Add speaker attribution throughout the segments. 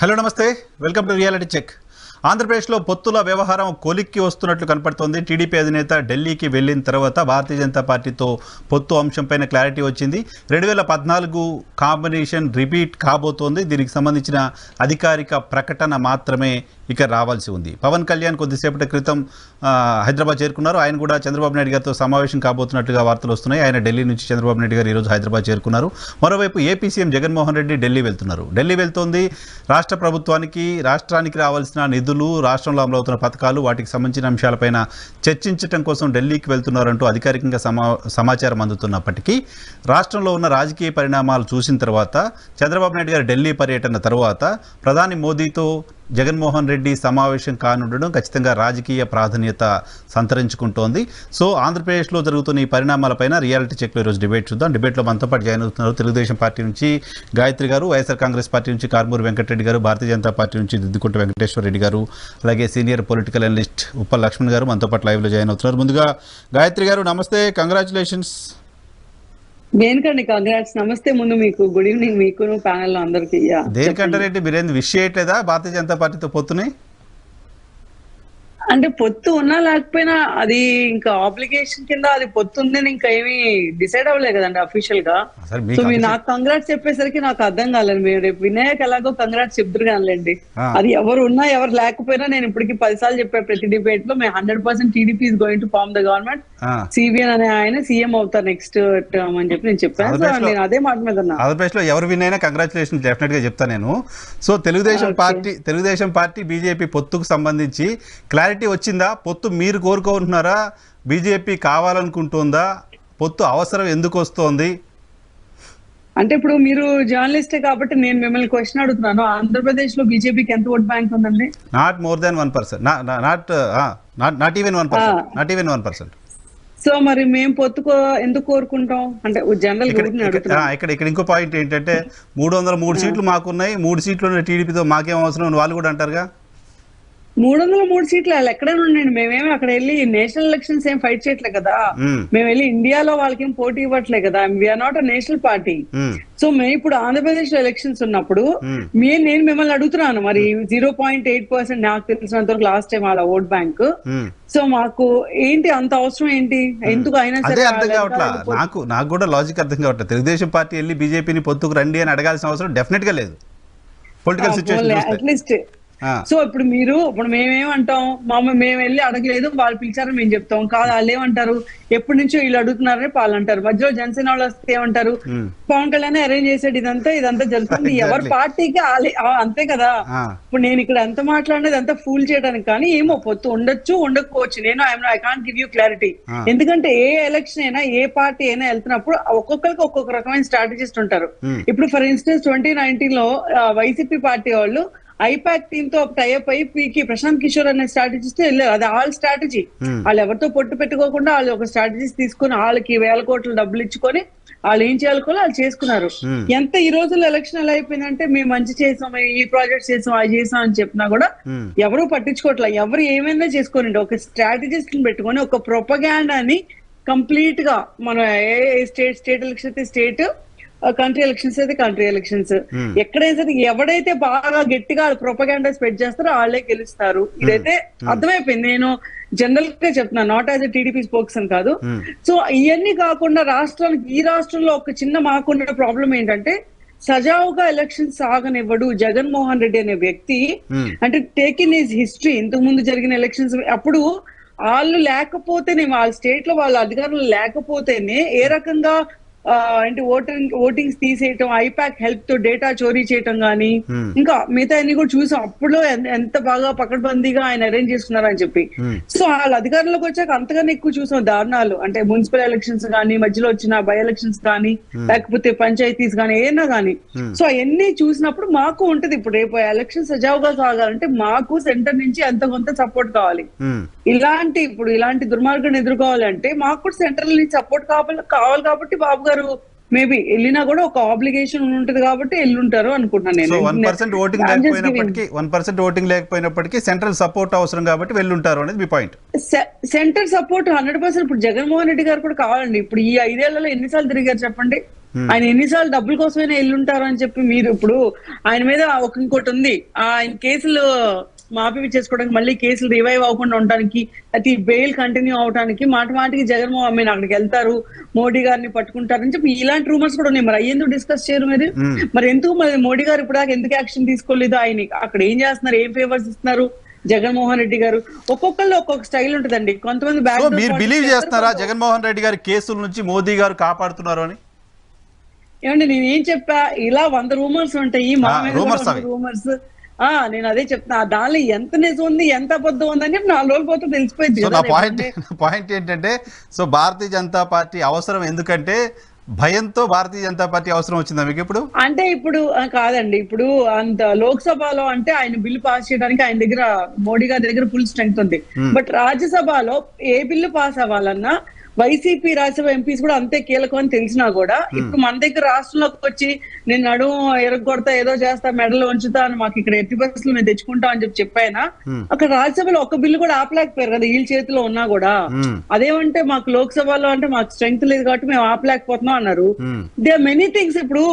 Speaker 1: Hello నమస్తే, welcome to reality check. ఆంధ్రప్రదేశ్లో పొత్తుల వ్యవహారం కొలిక్కి వస్తున్నట్లు కనపడుతోంది. టీడీపీ అధినేత ఢిల్లీకి వెళ్ళిన తర్వాత భారతీయ జనతా పార్టీతో పొత్తు అంశంపైన క్లారిటీ వచ్చింది. 2014 కాంబినేషన్ రిపీట్ కాబోతోంది. దీనికి సంబంధించిన అధికారిక ప్రకటన మాత్రమే ఇక రావాల్సి ఉంది. పవన్ కళ్యాణ్ కొద్దిసేపటి క్రితం హైదరాబాద్ చేరుకున్నారు. ఆయన కూడా చంద్రబాబు నాయుడు గారితో సమావేశం కాబోతున్నట్లుగా వార్తలు వస్తున్నాయి. ఆయన ఢిల్లీ నుంచి చంద్రబాబు నాయుడు గారు ఈరోజు హైదరాబాద్ చేరుకున్నారు. మరోవైపు ఏపీ సీఎం జగన్మోహన్ రెడ్డి ఢిల్లీ వెళ్తున్నారు. ఢిల్లీ వెళ్తోంది రాష్ట్ర ప్రభుత్వానికి, రాష్ట్రానికి రావాల్సిన నిధులు, రాష్ట్రంలో అమలవుతున్న పథకాలు, వాటికి సంబంధించిన అంశాలపైన చర్చించడం కోసం ఢిల్లీకి వెళ్తున్నారంటూ అధికారికంగా సమాచారం అందుతున్నప్పటికీ రాష్ట్రంలో ఉన్న రాజకీయ పరిణామాలు చూసిన తర్వాత, చంద్రబాబు నాయుడు గారి ఢిల్లీ పర్యటన తర్వాత ప్రధాని మోదీతో జగన్మోహన్ రెడ్డి సమావేశం కానుండడం ఖచ్చితంగా రాజకీయ ప్రాధాన్యత సంతరించుకుంటోంది. సో ఆంధ్రప్రదేశ్లో జరుగుతున్న ఈ పరిణామాలపైన రియాలిటీ చెక్లో ఈరోజు డిబేట్ చూద్దాం. డిబేట్లో మనతో పాటు జాయిన్ అవుతున్నారు తెలుగుదేశం పార్టీ నుంచి గాయత్రి గారు, వైఎస్ఆర్ కాంగ్రెస్ పార్టీ నుంచి కారుమూరి వెంకటరెడ్డి గారు, భారతీయ జనతా పార్టీ నుంచి దిద్దుకుంట వెంకటేశ్వర రెడ్డి గారు, అలాగే senior political analyst Uppal Lakshman garu మనతో పాటు లైవ్లో జాయిన్ అవుతున్నారు. ముందుగా గాయత్రి గారు నమస్తే, కంగ్రాచులేషన్స్.
Speaker 2: దేనికండి కంగ్రాట్స్? నమస్తే. ముందు మీకు గుడ్ ఈవినింగ్, మీకు ప్యానెల్ లో అందరికి.
Speaker 1: దేనికంటారేంటి, మీరేంది విష్ చేయట్లేదా భారతీయ జనతా పార్టీతో పొత్తుని?
Speaker 2: అంటే పొత్తు ఉన్నా లేకపోయినా అది ఇంకా ఆబ్లిగేషన్ కింద అది పొత్తు ఉందని ఇంకా ఏమీ డిసైడ్ అవ్వలేదు కదండి అఫీషియల్ గా. సో మీరు నాకు కంగ్రాట్స్ చెప్పేసరికి నాకు అర్థం కాలేదు. మీరు రేపు వినాయక్ ఎలాగో కంగ్రాట్స్ చెప్తురు కానిలేండి. అది ఎవరు ఉన్నా ఎవరు లేకపోయినా నేను ఇప్పటికి 10 సార్లు చెప్పాను ప్రతి డిబేట్ లో, మేము 100% TDP is going to form the government, CBN అనే ఆయన సీఎం అవుతారు నెక్స్ట్ టర్మ్ అని చెప్పి నేను చెప్పాను. సో నేను అదే మాట మీద ఉన్నా.
Speaker 1: ఆంధ్రప్రదేశ్ లో ఎవరు విన్ అయినా కంగ్రాచులేషన్ డెఫినెట్ గా చెప్తాను నేను. సో తెలుగుదేశం పార్టీ బీజేపీ పొత్తుకు సంబంధించి క్లారిటీ వచ్చిందా? పొత్తు మీరు కోరుకుంటున్నారా? బీజేపీ కావాలనుకుంటుందా? పొత్తు అవసరం ఎందుకు వస్తోంది?
Speaker 2: అంటే ఇప్పుడు మీరు జర్నలిస్టే కాబట్టి నేను మిమ్మల్ని క్వశ్చన్ అడుగుతున్నాను. ఆంధ్రప్రదేశ్ లో బీజేపీకి ఎంత ఓట్ బ్యాంక్ ఉందండి?
Speaker 1: Not more than 1%. Not even 1%.
Speaker 2: So మరి మేము పొత్తు ఎందుకు కోరుకుంటాం అంటే జనరల్
Speaker 1: ఇక్కడ ఇంకో పాయింట్ ఏంటంటే 303 సీట్లు మాకున్నాయి, 3 సీట్లు టీడీపీతో మాకేం అవసరం అని వాళ్ళు కూడా అంటారుగా.
Speaker 2: 303 సీట్లు వాళ్ళు ఎక్కడైనా ఉండండి, మేమేమి అక్కడ వెళ్ళి నేషనల్ ఎలక్షన్స్ ఏం ఫైట్ చేయట్లే కదా. మేము వెళ్ళి ఇండియాలో వాళ్ళకి ఏం పోటీ ఇవ్వట్లే కదా. We're not a national party. So మేము ఇప్పుడు ఆంధ్రప్రదేశ్ లో ఎలక్షన్స్ ఉన్నప్పుడు నేను మిమ్మల్ని అడుగుతున్నాను, మరి 0.8% నాకు తెలిసినంత వరకు లాస్ట్ టైం వాళ్ళ ఓట్ బ్యాంక్. సో మాకు ఏంటి అంత అవసరం ఏంటి? ఎందుకు అయినా సరే
Speaker 1: అర్థం కావట్లా. నాకు కూడా లాజిక్ అర్థం కావట్లేదు. తెలుగుదేశం పార్టీ వెళ్ళి బీజేపీని పొత్తుకు రండి అని అడగాల్సిన అవసరం డెఫినెట్ గా లేదు పొలిటికల్ సిచ్యువేషన్.
Speaker 2: అట్లీస్ట్ సో ఇప్పుడు మేమేమంటాం, మేము వెళ్ళి అడగలేదు, వాళ్ళు పిలిచారని మేము చెప్తాం. కాదు వాళ్ళు ఏమంటారు, ఎప్పటి నుంచో వీళ్ళు అడుగుతున్నారని వాళ్ళు అంటారు. మధ్యలో జనసేన వాళ్ళు వస్తే ఏమంటారు, పవన్ కళ్యాణ్ అరేంజ్ చేసాడు, ఇదంతా జరుగుతుంది ఎవరి పార్టీకి అంతే కదా. ఇప్పుడు నేను ఇక్కడ ఎంత మాట్లాడినది అంతా ఫూల్ చేయడానికి, కానీ ఏమో పొత్తు ఉండొచ్చు ఉండకపోవచ్చు. నేను I can't give you clarity. ఎందుకంటే ఏ ఎలక్షన్ అయినా ఏ పార్టీ అయినా వెళ్తున్నప్పుడు ఒక్కొక్కరికి ఒక్కొక్క రకమైన స్ట్రాటజిస్ట్ ఉంటారు. ఇప్పుడు ఫర్ ఇన్స్టెన్స్ 2019 లో వైసీపీ పార్టీ వాళ్ళు ఐపాక్ టీమ్ తో టైఅప్ అయ్యి పీకి ప్రశాంత్ కిషోర్ అనే స్ట్రాటజిస్ట్ వెళ్ళారు. అది వాళ్ళ స్ట్రాటజీ. వాళ్ళు ఎవరితో పొట్టు పెట్టుకోకుండా వాళ్ళు ఒక స్ట్రాటజీస్ తీసుకుని వాళ్ళకి 1000 కోట్లు డబ్బులు ఇచ్చుకొని వాళ్ళు ఏం చేయాలనుకోవాలి వాళ్ళు చేసుకున్నారు. ఎంత ఈ రోజుల్లో ఎలక్షన్ ఎలా అయిపోయిందంటే మేము మంచి చేసాం, ఈ ప్రాజెక్ట్స్ చేసాం, అది చేసాం అని చెప్పినా కూడా ఎవరు పట్టించుకోవట్లేదు. ఎవరు ఏమైనా చేసుకోనండి, ఒక స్ట్రాటజిస్ట్ పెట్టుకొని ఒక ప్రొపగాండాని కంప్లీట్ గా మన ఏ స్టేట్ ఎలక్షన్ అయితే స్టేట్, కంట్రీ ఎలక్షన్స్ అయితే కంట్రీ ఎలక్షన్స్, ఎక్కడైనా సరే ఎవడైతే బాగా గట్టిగా ప్రొపగాండా స్ప్రెడ్ చేస్తారో వాళ్ళే గెలుస్తారు. ఇదైతే అర్థమైపోయింది. నేను జనరల్ గా చెప్తున్నాను, నాట్ యాజ్ ఎ టీడీపీ స్పోక్సన్ కాదు. సో ఇవన్నీ కాకుండా ఈ రాష్ట్రంలో ఒక చిన్న మాకున్న ప్రాబ్లం ఏంటంటే సజావుగా ఎలక్షన్ సాగనివ్వడు జగన్మోహన్ రెడ్డి అనే వ్యక్తి. అంటే టేక్ ఇన్ హిస్ హిస్టరీ, ఇంతకు ముందు జరిగిన ఎలక్షన్స్ అప్పుడు వాళ్ళు లేకపోతేనే, వాళ్ళ స్టేట్ లో వాళ్ళ అధికారులు లేకపోతేనే ఏ రకంగా అంటే ఓటింగ్స్ తీసేయటం, ఐపాక్ హెల్ప్ తో డేటా చోరీ చేయటం గానీ ఇంకా మిగతా అన్ని కూడా చూసాం. అప్పుడు ఎంత బాగా పకడ్బందీగా ఆయన అరేంజ్ చేసుకున్నారు అని చెప్పి. సో వాళ్ళ అధికారంలోకి వచ్చాక అంతగానే ఎక్కువ చూసాం దారుణాలు. అంటే మున్సిపల్ ఎలక్షన్స్ కానీ, మధ్యలో వచ్చిన బై ఎలక్షన్స్ కానీ, లేకపోతే పంచాయతీస్ కానీ, ఏదైనా కానీ. సో అవన్నీ చూసినప్పుడు మాకు ఉంటది, ఇప్పుడు రేపు ఎలక్షన్ సజావుగా సాగాలంటే మాకు సెంటర్ నుంచి ఎంత కొంత సపోర్ట్ కావాలి. ఇలాంటి దుర్మార్గాన్ని ఎదుర్కోవాలంటే మాకు కూడా సెంట్రల్ నుంచి సపోర్ట్ కావాలి. కాబట్టి బాబు గారు మేబీ వెళ్ళినా కూడా ఒక ఆబ్లిగేషన్ ఉంటది కాబట్టి వెళ్ళుంటారు అనుకుంటున్నాను నేను.
Speaker 1: 1% ఓటింగ్ లేకపోయినప్పటికీ సెంట్రల్ సపోర్ట్ అవసరం కాబట్టి వెళ్ళుంటారు అనేది మీ పాయింట్.
Speaker 2: Centre support 100%. ఇప్పుడు జగన్మోహన్ రెడ్డి గారు కూడా కావాలండి. ఇప్పుడు ఈ 5 ఏళ్లలో ఎన్నిసార్లు తిరిగారు చెప్పండి? ఆయన ఎన్నిసార్లు డబ్బుల కోసమైనా వెళ్ళుంటారు అని చెప్పి మీరు ఇప్పుడు ఆయన మీద ఇంకోటి ఉంది, ఆయన కేసులు మాఫీ చేసుకోవడానికి, మళ్ళీ కేసులు రివైవ్ అవ్వకుండా ఉండడానికి, అది బెయిల్ కంటిన్యూ అవడానికి మాటికి జగన్మోహన్ మీరు అక్కడికి వెళ్తారు, మోడీ గారిని పట్టుకుంటారని చెప్పి ఇలాంటి రూమర్స్ కూడా ఉన్నాయి. మరి అయ్యేందుకు డిస్కస్ చేయరు మీరు? మరి ఎందుకు మరి మోడీ గారు ఇప్పుడు దాకా ఎందుకు యాక్షన్ తీసుకోలేదు? ఆయన అక్కడ ఏం చేస్తున్నారు, ఏం ఫేవర్స్ ఇస్తున్నారు జగన్మోహన్ రెడ్డి గారు? ఒక్కొక్కళ్ళు ఒక్కొక్క స్టైల్ ఉంటుందండి. కొంతమంది
Speaker 1: మీరు బిలీవ్ చేస్తున్నారా జగన్మోహన్ రెడ్డి గారి కేసుల నుంచి మోదీ గారు కాపాడుతున్నారు అని?
Speaker 2: ఏమండి నేనేం చెప్పా, ఇలా 100 రూమర్స్ ఉంటాయి, రూమర్స్. నేను అదే చెప్తున్నా, దానిలో ఎంత నిజం ఉంది ఎంత అబద్ధం ఉందని చెప్పి 4 రోజులు పోతే తెలిసిపోయింది.
Speaker 1: పాయింట్ ఏంటంటే, సో భారతీయ జనతా పార్టీ అవసరం ఎందుకంటే భయంతో భారతీయ జనతా పార్టీ అవసరం వచ్చిందా మీకు ఇప్పుడు? అంటే
Speaker 2: ఇప్పుడు కాదండి, ఇప్పుడు అంత లోక్సభలో అంటే ఆయన బిల్లు పాస్ చేయడానికి ఆయన దగ్గర, మోడీ గారి దగ్గర ఫుల్ స్ట్రెంగ్త్ ఉంది. బట్ రాజ్యసభలో ఏ బిల్లు పాస్ అవ్వాలన్నా వైసీపీ రాజ్యసభ ఎంపీస్ కూడా అంతే కీలకం అని తెలిసినా కూడా ఇప్పుడు మన దగ్గర రాష్ట్రంలోకి వచ్చి నేను నడుము ఎరగొడతా, ఏదో చేస్తా, మెడలో ఉంచుతా అని మాకు ఇక్కడ ఎట్టి బస్సులు మేము తెచ్చుకుంటాం అని చెప్పాయినా అక్కడ రాజ్యసభలో ఒక బిల్లు కూడా ఆపలేకపోయారు కదా, వీళ్ళ చేతిలో ఉన్నా కూడా. అదేమంటే మాకు లోక్సభలో అంటే మాకు స్ట్రెంగ్త్ లేదు కాబట్టి మేము ఆపలేకపోతున్నాం అన్నారు. They are many things. ఇప్పుడు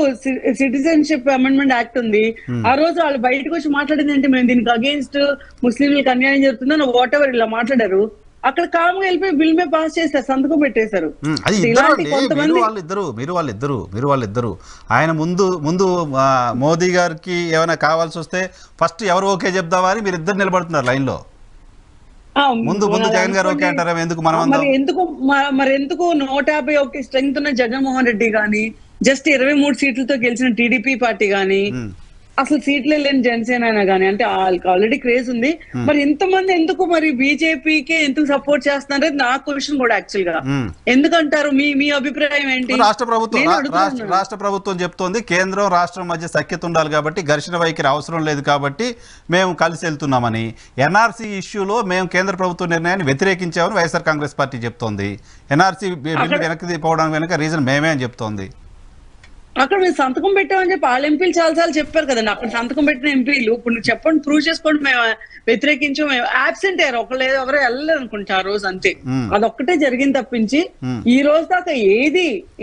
Speaker 2: సిటిజన్షిప్ అమెండ్మెంట్ యాక్ట్ ఉంది, ఆ రోజు వాళ్ళు బయటకు వచ్చి మాట్లాడింది ఏంటి, మేము దీనికి అగేన్స్ట్, ముస్లింలకు అన్యాయం జరుగుతుందని వాట్ ఎవర్ ఇలా మాట్లాడారు. అక్కడ కాముగా వెళ్ళిపోయి బిల్ మీద పాస్ చేశారు, సంతకం పెట్టేశారు.
Speaker 1: మీరు వాళ్ళిద్దరు ఆయన ముందు మోదీ గారికి ఏమైనా కావాల్సి వస్తే ఫస్ట్ ఎవరు ఓకే చెప్దామా అని మీరు ఇద్దరు నిలబడుతున్నారు లైన్ లో. ముందు జగన్ గారు ఓకే అంటారా? ఎందుకు
Speaker 2: మరి ఎందుకు 151 స్ట్రెంగ్త్ ఉన్న జగన్మోహన్ రెడ్డి గాని, జస్ట్ 23 సీట్లతో గెలిచిన టీడీపీ పార్టీ గాని, అసలు సీట్లే లేని జనసేన అయినా కానీ, అంటే వాళ్ళకి ఆల్రెడీ క్రేజ్ ఉంది. మరి ఇంతమంది ఎందుకు మరి బీజేపీకే ఎందుకు సపోర్ట్ చేస్తున్నారు నా క్వశ్చన్ కూడా యాక్చువల్ గా. ఎందుకంటారు? మీ అభిప్రాయం ఏంటి?
Speaker 1: రాష్ట్ర ప్రభుత్వం చెప్తోంది కేంద్రం రాష్ట్రం మధ్య సఖ్యత ఉండాలి కాబట్టి ఘర్షణ వైఖరి అవసరం లేదు కాబట్టి మేము కలిసి వెళ్తున్నామని. ఎన్ఆర్సీ ఇష్యూలో మేము కేంద్ర ప్రభుత్వ నిర్ణయాన్ని వ్యతిరేకించామని వైఎస్ఆర్ కాంగ్రెస్ పార్టీ చెప్తోంది. ఎన్ఆర్సీ బిల్లు వెనక్కి పోవడం వెనక రీజన్ మేమే అని చెప్తోంది.
Speaker 2: అక్కడ మీరు సంతకం పెట్టామని చెప్పి వాళ్ళ ఎంపీలు చాలాసార్లు చెప్పారు కదండి. అక్కడ సంతకం పెట్టిన ఎంపీలు ఇప్పుడు చెప్పండి, ప్రూవ్ చేసుకోండి, మేము వ్యతిరేకించాం, మేము అబ్సెంట్ అయ్యారు, ఎవరు వెళ్ళలేదు అనుకుంటా ఆ రోజు, అంతే. అదొక్కటే జరిగింది తప్పించి ఈ రోజు దాకా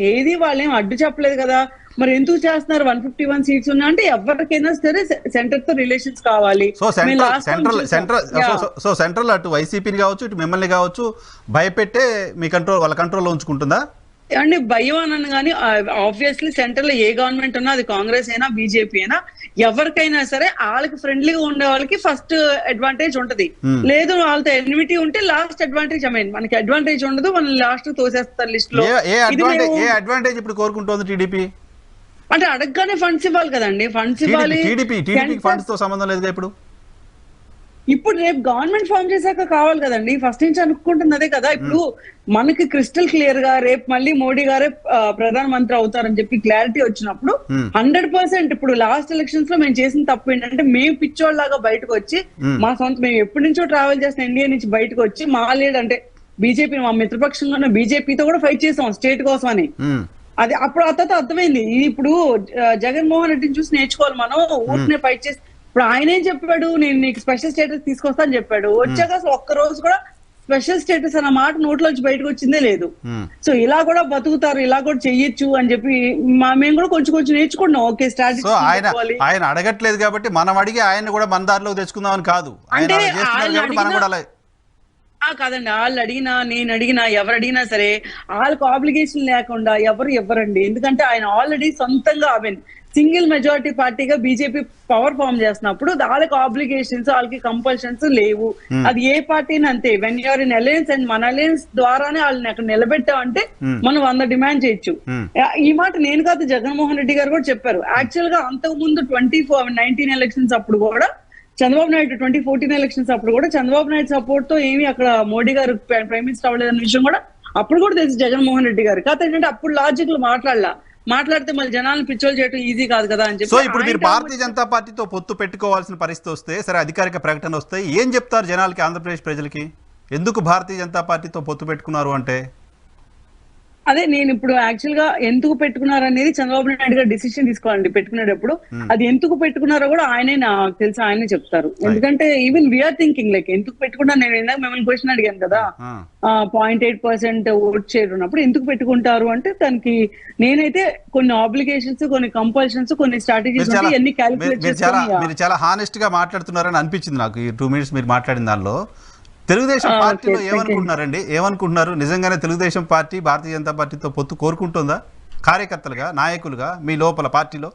Speaker 2: ఏది వాళ్ళేం అడ్డు చెప్పలేదు కదా. మరి ఎందుకు చేస్తున్నారు? 151 సీట్స్ ఉన్నా అంటే ఎవరికైనా సరే సెంటర్ తో రిలేషన్స్ కావాలి.
Speaker 1: సో సెంట్రల్ అటు వైసీపీని కావచ్చు, ఇటు మిమ్మల్ని కావచ్చు భయపెట్టే మీ వాళ్ళ కంట్రోల్లో ఉంచుకుంటుందా
Speaker 2: అండి? భయం అన్నాను కానీ ఆబ్వియస్లీ సెంటర్ లో ఏ గవర్నమెంట్ ఉన్నా, అది కాంగ్రెస్ అయినా బీజేపీ అయినా, ఎవరికైనా సరే వాళ్ళకి ఫ్రెండ్లీగా ఉండే వాళ్ళకి ఫస్ట్ అడ్వాంటేజ్ ఉంటది. లేదు వాళ్ళతో ఎన్విటీ ఉంటే లాస్ట్ అడ్వాంటేజ్, మనకి అడ్వాంటేజ్ ఉండదు, మనం లాస్ట్ తోసేస్తారు లిస్ట్ లో.
Speaker 1: ఏ అడ్వాంటేజ్ ఇప్పుడు కోరుకుంటోంది టీడీపీ?
Speaker 2: అంటే అడగగానే ఫండ్స్ ఇవ్వాలి కదండి, ఫండ్స్ ఇవ్వాలి.
Speaker 1: టీడీపీ ఫండ్స్ తో సంబంధం లేదు
Speaker 2: ఇప్పుడు రేపు గవర్నమెంట్ ఫామ్ చేశాక కావాలి కదండి, ఫస్ట్ నుంచి అనుకుంటుంది అదే కదా. ఇప్పుడు మనకి క్రిస్టల్ క్లియర్ గా రేపు మళ్ళీ మోడీ గారే ప్రధానమంత్రి అవుతారని చెప్పి క్లారిటీ వచ్చినప్పుడు 100% ఇప్పుడు లాస్ట్ ఎలక్షన్స్ లో మేము చేసిన తప్పు ఏంటంటే, మేము పిచ్చోళ్ళలాగా బయటకు వచ్చి మేము ఎప్పటి నుంచో ట్రావెల్ చేసిన ఇండియా నుంచి బయటకు వచ్చి మా లీడ్ అంటే బీజేపీ, మా మిత్రపక్షంలోనే బీజేపీతో కూడా ఫైట్ చేసాం స్టేట్ కోసం అని. అది అప్పుడు ఆ తర్వాత అర్థమైంది. ఇప్పుడు జగన్మోహన్ రెడ్డిని చూసి నేర్చుకోవాలి మనం, ఊరినే ఫైట్ చేసి. ఇప్పుడు ఆయన ఏం చెప్పాడు, నేను నీకు స్పెషల్ స్టేటస్ తీసుకొస్తా అని చెప్పాడు. వచ్చాక అసలు ఒక్క రోజు కూడా స్పెషల్ స్టేటస్ అన్న మాట నోట్లోంచి బయటకు వచ్చిందే లేదు. సో ఇలా కూడా బతుకుతారు, ఇలా కూడా చెయ్యొచ్చు అని చెప్పి మేము కూడా కొంచెం నేర్చుకుంటున్నాం. Okay strategy.
Speaker 1: ఆయన అడగట్లేదు కాబట్టి మనం అడిగి ఆయన కూడా మన దారిలోకి తెచ్చుకుందామని కాదు.
Speaker 2: అంటే కాదండి, వాళ్ళు అడిగినా నేను అడిగినా ఎవరు అడిగినా సరే వాళ్ళకు ఆబ్లిగేషన్ లేకుండా ఎవరండి. ఎందుకంటే ఆయన ఆల్రెడీ సొంతంగా సింగిల్ మెజారిటీ పార్టీగా బీజేపీ పవర్ ఫామ్ చేస్తున్నప్పుడు వాళ్ళకి ఆబ్లిగేషన్స్, వాళ్ళకి కంపల్షన్స్ లేవు. అది ఏ పార్టీని అంతే. When you're in alliance and మన అలయన్స్ ద్వారానే వాళ్ళని అక్కడ నిలబెట్టామంటే మనం 100 డిమాండ్ చేయొచ్చు. ఈ మాట నేను కాదు, జగన్మోహన్ రెడ్డి గారు కూడా చెప్పారు. యాక్చువల్ గా అంతకు ముందు 2019 ఎలక్షన్స్ అప్పుడు కూడా చంద్రబాబు నాయుడు, 2014 ఎలక్షన్స్ అప్పుడు కూడా చంద్రబాబు నాయుడు సపోర్ట్ తో ఏమి అక్కడ మోడీ గారు ప్రైమ్ మినిస్టర్ అవ్వలేదన్న విషయం కూడా అప్పుడు కూడా తెలుసు జగన్మోహన్ రెడ్డి గారు. కాకపోతే ఏంటంటే అప్పుడు లాజిక్ మాట్లాడితే మళ్ళీ జనాలను పిచ్చోలు చేయడం ఈజీ కాదు కదా అని చెప్పి.
Speaker 1: సో ఇప్పుడు మీరు భారతీయ జనతా పార్టీతో పొత్తు పెట్టుకోవాల్సిన పరిస్థితి వస్తే, సరే అధికారిక ప్రకటన వస్తే ఏం చెప్తారు జనాలకి, ఆంధ్రప్రదేశ్ ప్రజలకి? ఎందుకు భారతీయ జనతా పార్టీతో పొత్తు పెట్టుకున్నారు అంటే?
Speaker 2: అదే నేను ఇప్పుడు యాక్చువల్ గా ఎందుకు పెట్టుకున్నారు అనేది చంద్రబాబు నాయుడు గారు డిసిషన్ తీసుకోవాలండి పెట్టుకునేటప్పుడు. అది ఎందుకు పెట్టుకున్నారో కూడా ఆయనే నాకు తెలిసి ఆయనే చెప్తారు. ఎందుకంటే ఈవెన్ వీఆర్ థింకింగ్ లైక్ ఎందుకు పెట్టుకున్నా, నేను ఇందాక మిమ్మల్ని క్వశ్చన్ అడిగాను కదా, 0.8% ఓట్ షేర్ ఉన్నప్పుడు ఎందుకు పెట్టుకుంటారు అంటే దానికి నేనైతే కొన్ని ఆబ్లిగేషన్స్, కొన్ని కంపల్షన్స్, కొన్ని స్ట్రాటజీస్ అన్ని క్యాలిక్యులేట్ చేసుకొని.
Speaker 1: మీరు చాలా హానెస్ట్ గా మాట్లాడుతున్నారని అనిపించింది నాకు ఈ 2 minutes మీరు మాట్లాడిన దానిలో. తెలుగుదేశం పార్టీలో ఏమనుకుంటున్నారండి, ఏమనుకుంటున్నారు? నిజంగానే తెలుగుదేశం పార్టీ భారతీయ జనతా పార్టీతో పొత్తు కోరుకుంటుందా? కార్యకర్తలుగా, నాయకులుగా మీ లోపల పార్టీలో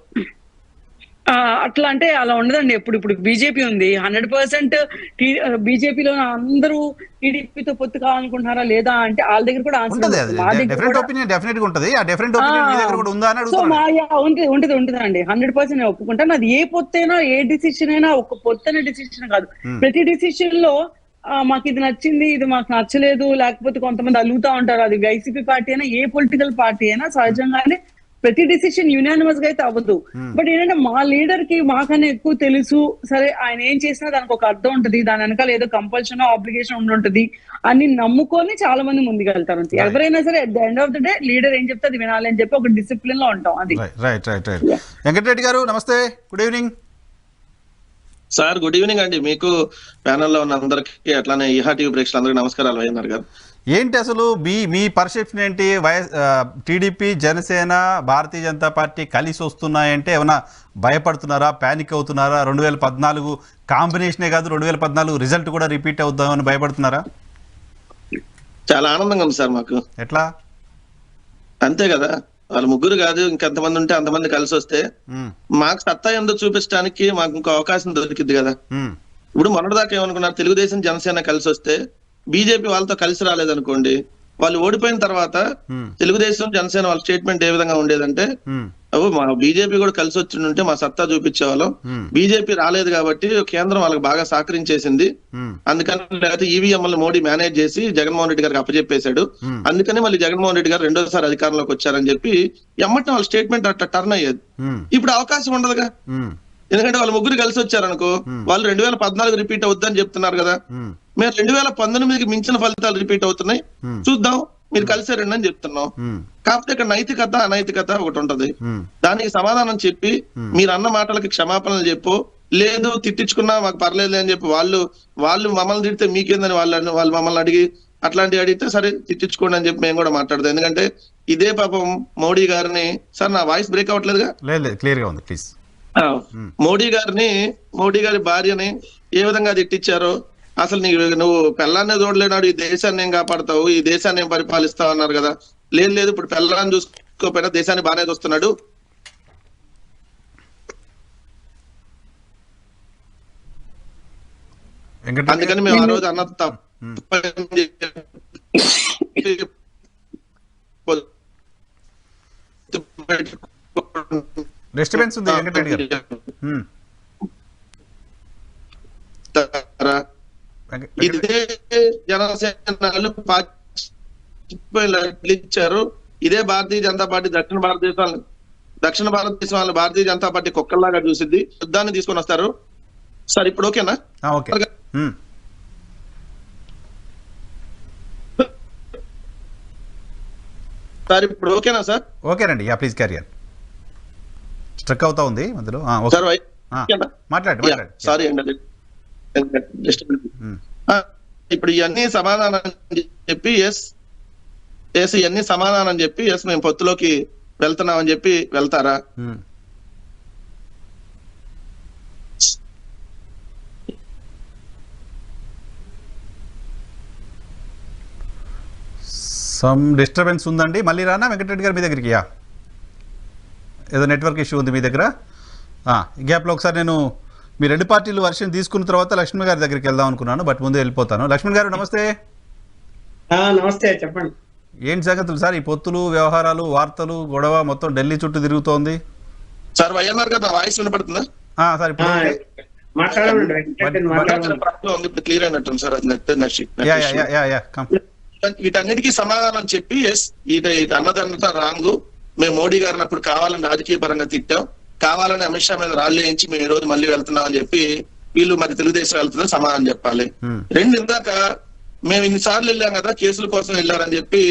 Speaker 2: అట్లా అంటే అలా ఉండదండి. ఇప్పుడు బీజేపీ ఉంది, 100% బీజేపీలో అందరూ టీడీపీతో పొత్తు కావాలనుకుంటున్నారా లేదా అంటే వాళ్ళ దగ్గర కూడా ఆన్సర్
Speaker 1: ఉంటది. డిఫరెంట్ ఒపీనియన్ డెఫినెట్ గా ఉంటది. ఆ డిఫరెంట్ ఒపీనియన్ మీ దగ్గర కూడా ఉందా అని అడుగుతాను.
Speaker 2: ఉంటదండి 100% నేను ఒప్పుకుంటాను. అది ఏ పొత్తు అయినా, ఏ డిసిషన్ అయినా ఒక పొత్తు అనే డిసిషన్ కాదు. ప్రతి డిసిషన్ లో మాకు ఇది నచ్చింది, ఇది మాకు నచ్చలేదు, లేకపోతే కొంతమంది అలుగుతా ఉంటారు. అది వైసీపీ పార్టీ అయినా, ఏ పొలిటికల్ పార్టీ అయినా సహజంగానే ప్రతి డిసిషన్ యునానిమస్ గా అయితే అవ్వదు. బట్ ఏంటంటే మా లీడర్ కి మాకన్నా ఎక్కువ తెలుసు. సరే ఆయన ఏం చేసినా దానికి ఒక అర్థం ఉంటది, దాని వెనకాల ఏదో కంపల్షన్ ఆబ్లిగేషన్ ఉంటుంటది అని నమ్ముకొని చాలా మంది ముందుకెళ్తారు. ఎవరైనా సరే at the end of the day leader ఏం చెప్తే అది వినాలి అని చెప్పి ఒక డిసిప్లిన్ లో ఉంటాం. అది
Speaker 1: రైట్. వెంకటరెడ్డి గారు నమస్తే, good evening
Speaker 3: sir. Good evening అండి మీకు, ప్యానెల్లో ఉన్న అందరికి, అట్లానే ఈహా టీవీ ప్రేక్షకులందరికీ నమస్కారాలు. వైఎన్ఆర్ గారు
Speaker 1: ఏంటి అసలు మీ పర్సెప్షన్ ఏంటి? టీడీపీ, జనసేన, భారతీయ జనతా పార్టీ కలిసి వస్తున్నాయంటే ఏమైనా భయపడుతున్నారా, ప్యానిక్ అవుతున్నారా? 2014 కాంబినేషనే కాదు 2014 రిజల్ట్ కూడా రిపీట్ అవుద్దామని భయపడుతున్నారా?
Speaker 3: చాలా ఆనందంగా ఉంది సార్ మాకు.
Speaker 1: ఎట్లా?
Speaker 3: అంతే కదా, వాళ్ళు ముగ్గురు కాదు ఇంకెంతమంది ఉంటే అంతమంది కలిసి వస్తే మాకు సత్తా ఏందో చూపించడానికి మాకు ఇంకో అవకాశం దొరికింది కదా. ఇప్పుడు మొన్నటిదాకా ఏమనుకున్నారు, తెలుగుదేశం జనసేన కలిసి వస్తే బీజేపీ వాళ్ళతో కలిసి రాలేదనుకోండి, వాళ్ళు ఓడిపోయిన తర్వాత తెలుగుదేశం జనసేన వాళ్ళ స్టేట్మెంట్ ఏ విధంగా ఉండేదంటే, మా బీజేపీ కూడా కలిసి వచ్చింటే మా సత్తా చూపించేవాళ్ళం, బీజేపీ రాలేదు కాబట్టి కేంద్రం వాళ్ళకి బాగా సహకరించేసింది, అందుకని లేకపోతే ఈవీఎంలను మోడీ మేనేజ్ చేసి జగన్మోహన్ రెడ్డి గారికి అప్పచెప్పేశాడు, అందుకని మళ్ళీ జగన్మోహన్ రెడ్డి గారు రెండోసారి అధికారంలోకి వచ్చారని చెప్పి ఎమ్మటం వాళ్ళ స్టేట్మెంట్ అట్లా టర్న్ అయ్యేది. ఇప్పుడు అవకాశం ఉండదుగా, ఎందుకంటే వాళ్ళు ముగ్గురు కలిసి వచ్చారనుకో, వాళ్ళు 2014 రిపీట్ అవుద్దని చెప్తున్నారు కదా, మేము 2019కి మించిన ఫలితాలు రిపీట్ అవుతున్నాయి, చూద్దాం, మీరు కలిసారండి అని చెప్తున్నాం. కాకపోతే ఇక్కడ నైతికత అనైతికత ఒకటి ఉంటది. దానికి సమాధానం చెప్పి మీరు అన్న మాటలకి క్షమాపణలు చెప్పు, లేదు తిట్టించుకున్నా మాకు పర్లేదు అని చెప్పి వాళ్ళు మమ్మల్ని తిడితే మీకేందని వాళ్ళు మమ్మల్ని అడిగి అట్లాంటివి అడిగితే సరే తిట్టించుకోండి అని చెప్పి మేము కూడా మాట్లాడదాం. ఎందుకంటే ఇదే పాపం మోడీ గారిని, సార్ నా వాయిస్ బ్రేక్ అవ్వట్లేదుగా?
Speaker 1: క్లియర్ గా ఉంది ప్లీజ్.
Speaker 3: మోడీ గారి భార్యని ఏ విధంగా తిట్టించారో, అసలు నువ్వు పెళ్ళాన్నే చూడలేనాడు, ఈ దేశాన్ని ఏం కాపాడతావు, ఈ దేశాన్ని ఏం పరిపాలిస్తావు అన్నారు కదా. లేదు ఇప్పుడు పెళ్ళాన్ని చూసుకోకపోయినా దేశాన్ని బాగానే చూస్తున్నాడు. అందుకని మేము ఆ రోజు అన్న
Speaker 1: డిస్టర్బెన్స్ ఉంది వెంకటరెడ్డి గారు.
Speaker 3: ఇదే జనసేన ఇచ్చారు, ఇదే భారతీయ జనతా పార్టీ దక్షిణ భారతదేశం వాళ్ళు భారతీయ జనతా పార్టీ కుక్కల్లాగా చూసిద్ది, యుద్ధాన్ని తీసుకొని వస్తారు. సార్ ఇప్పుడు ఓకేనా? సార్ ఇప్పుడు ఓకేనా సార్?
Speaker 1: ఓకేనండి, ప్లీజ్ క్యారియర్. స్ట్రక్ అవుతా ఉంది మధ్యలో. మాట్లాడండి.
Speaker 3: సారీ అండి, ఇప్పుడు ఇవన్నీ సమాధానం చెప్పి ఇవన్నీ సమాధానం చెప్పి మేము పొత్తులోకి వెళ్తున్నామని చెప్పి వెళ్తారా?
Speaker 1: సమ్ డిస్టర్బెన్స్ ఉందండి, మళ్ళీ రానా వెంకటరెడ్డి గారు మీ దగ్గరికి? ఏదో నెట్వర్క్ ఇష్యూ ఉంది మీ దగ్గర. గ్యాప్లో ఒకసారి నేను మీ రెండు పార్టీలు వర్షన్ తీసుకున్న తర్వాత లక్ష్మణ్ గారి దగ్గరికి వెళ్దాం అనుకున్నాను, బట్ ముందు వెళ్ళిపోతాను. లక్ష్మణ్ గారు నమస్తే.
Speaker 4: నమస్తే, చెప్పండి.
Speaker 1: ఏంటి సంగతులు సార్? ఈ పొత్తులు, వ్యవహారాలు, వార్తలు, గొడవ మొత్తం ఢిల్లీ చుట్టూ తిరుగుతోంది.
Speaker 3: సార్ వైఎన్ఆర్ గారు వాయిస్ వినపడుతుందా?
Speaker 1: సార్ ఇప్పుడు
Speaker 3: క్లియర్ అయినట్టు సార్. వీటన్నిటికీ సమాధానం చెప్పి అన్నదంతా రాంగు, మేము మోడీ గారిని అప్పుడు కావాలని రాజకీయ పరంగా తిట్టాం, కావాలని అమిత్ షా మీద రాళ్ళు వేయించి మేము ఈ రోజు మళ్ళీ వెళ్తున్నాం అని చెప్పి వీళ్ళు మరి తెలుగుదేశం వెళ్తున్నా సమాధానం చెప్పాలి. ఇందాక మేము ఇన్నిసార్లు వెళ్ళాం కదా, కేసుల కోసం వెళ్ళారని చెప్పి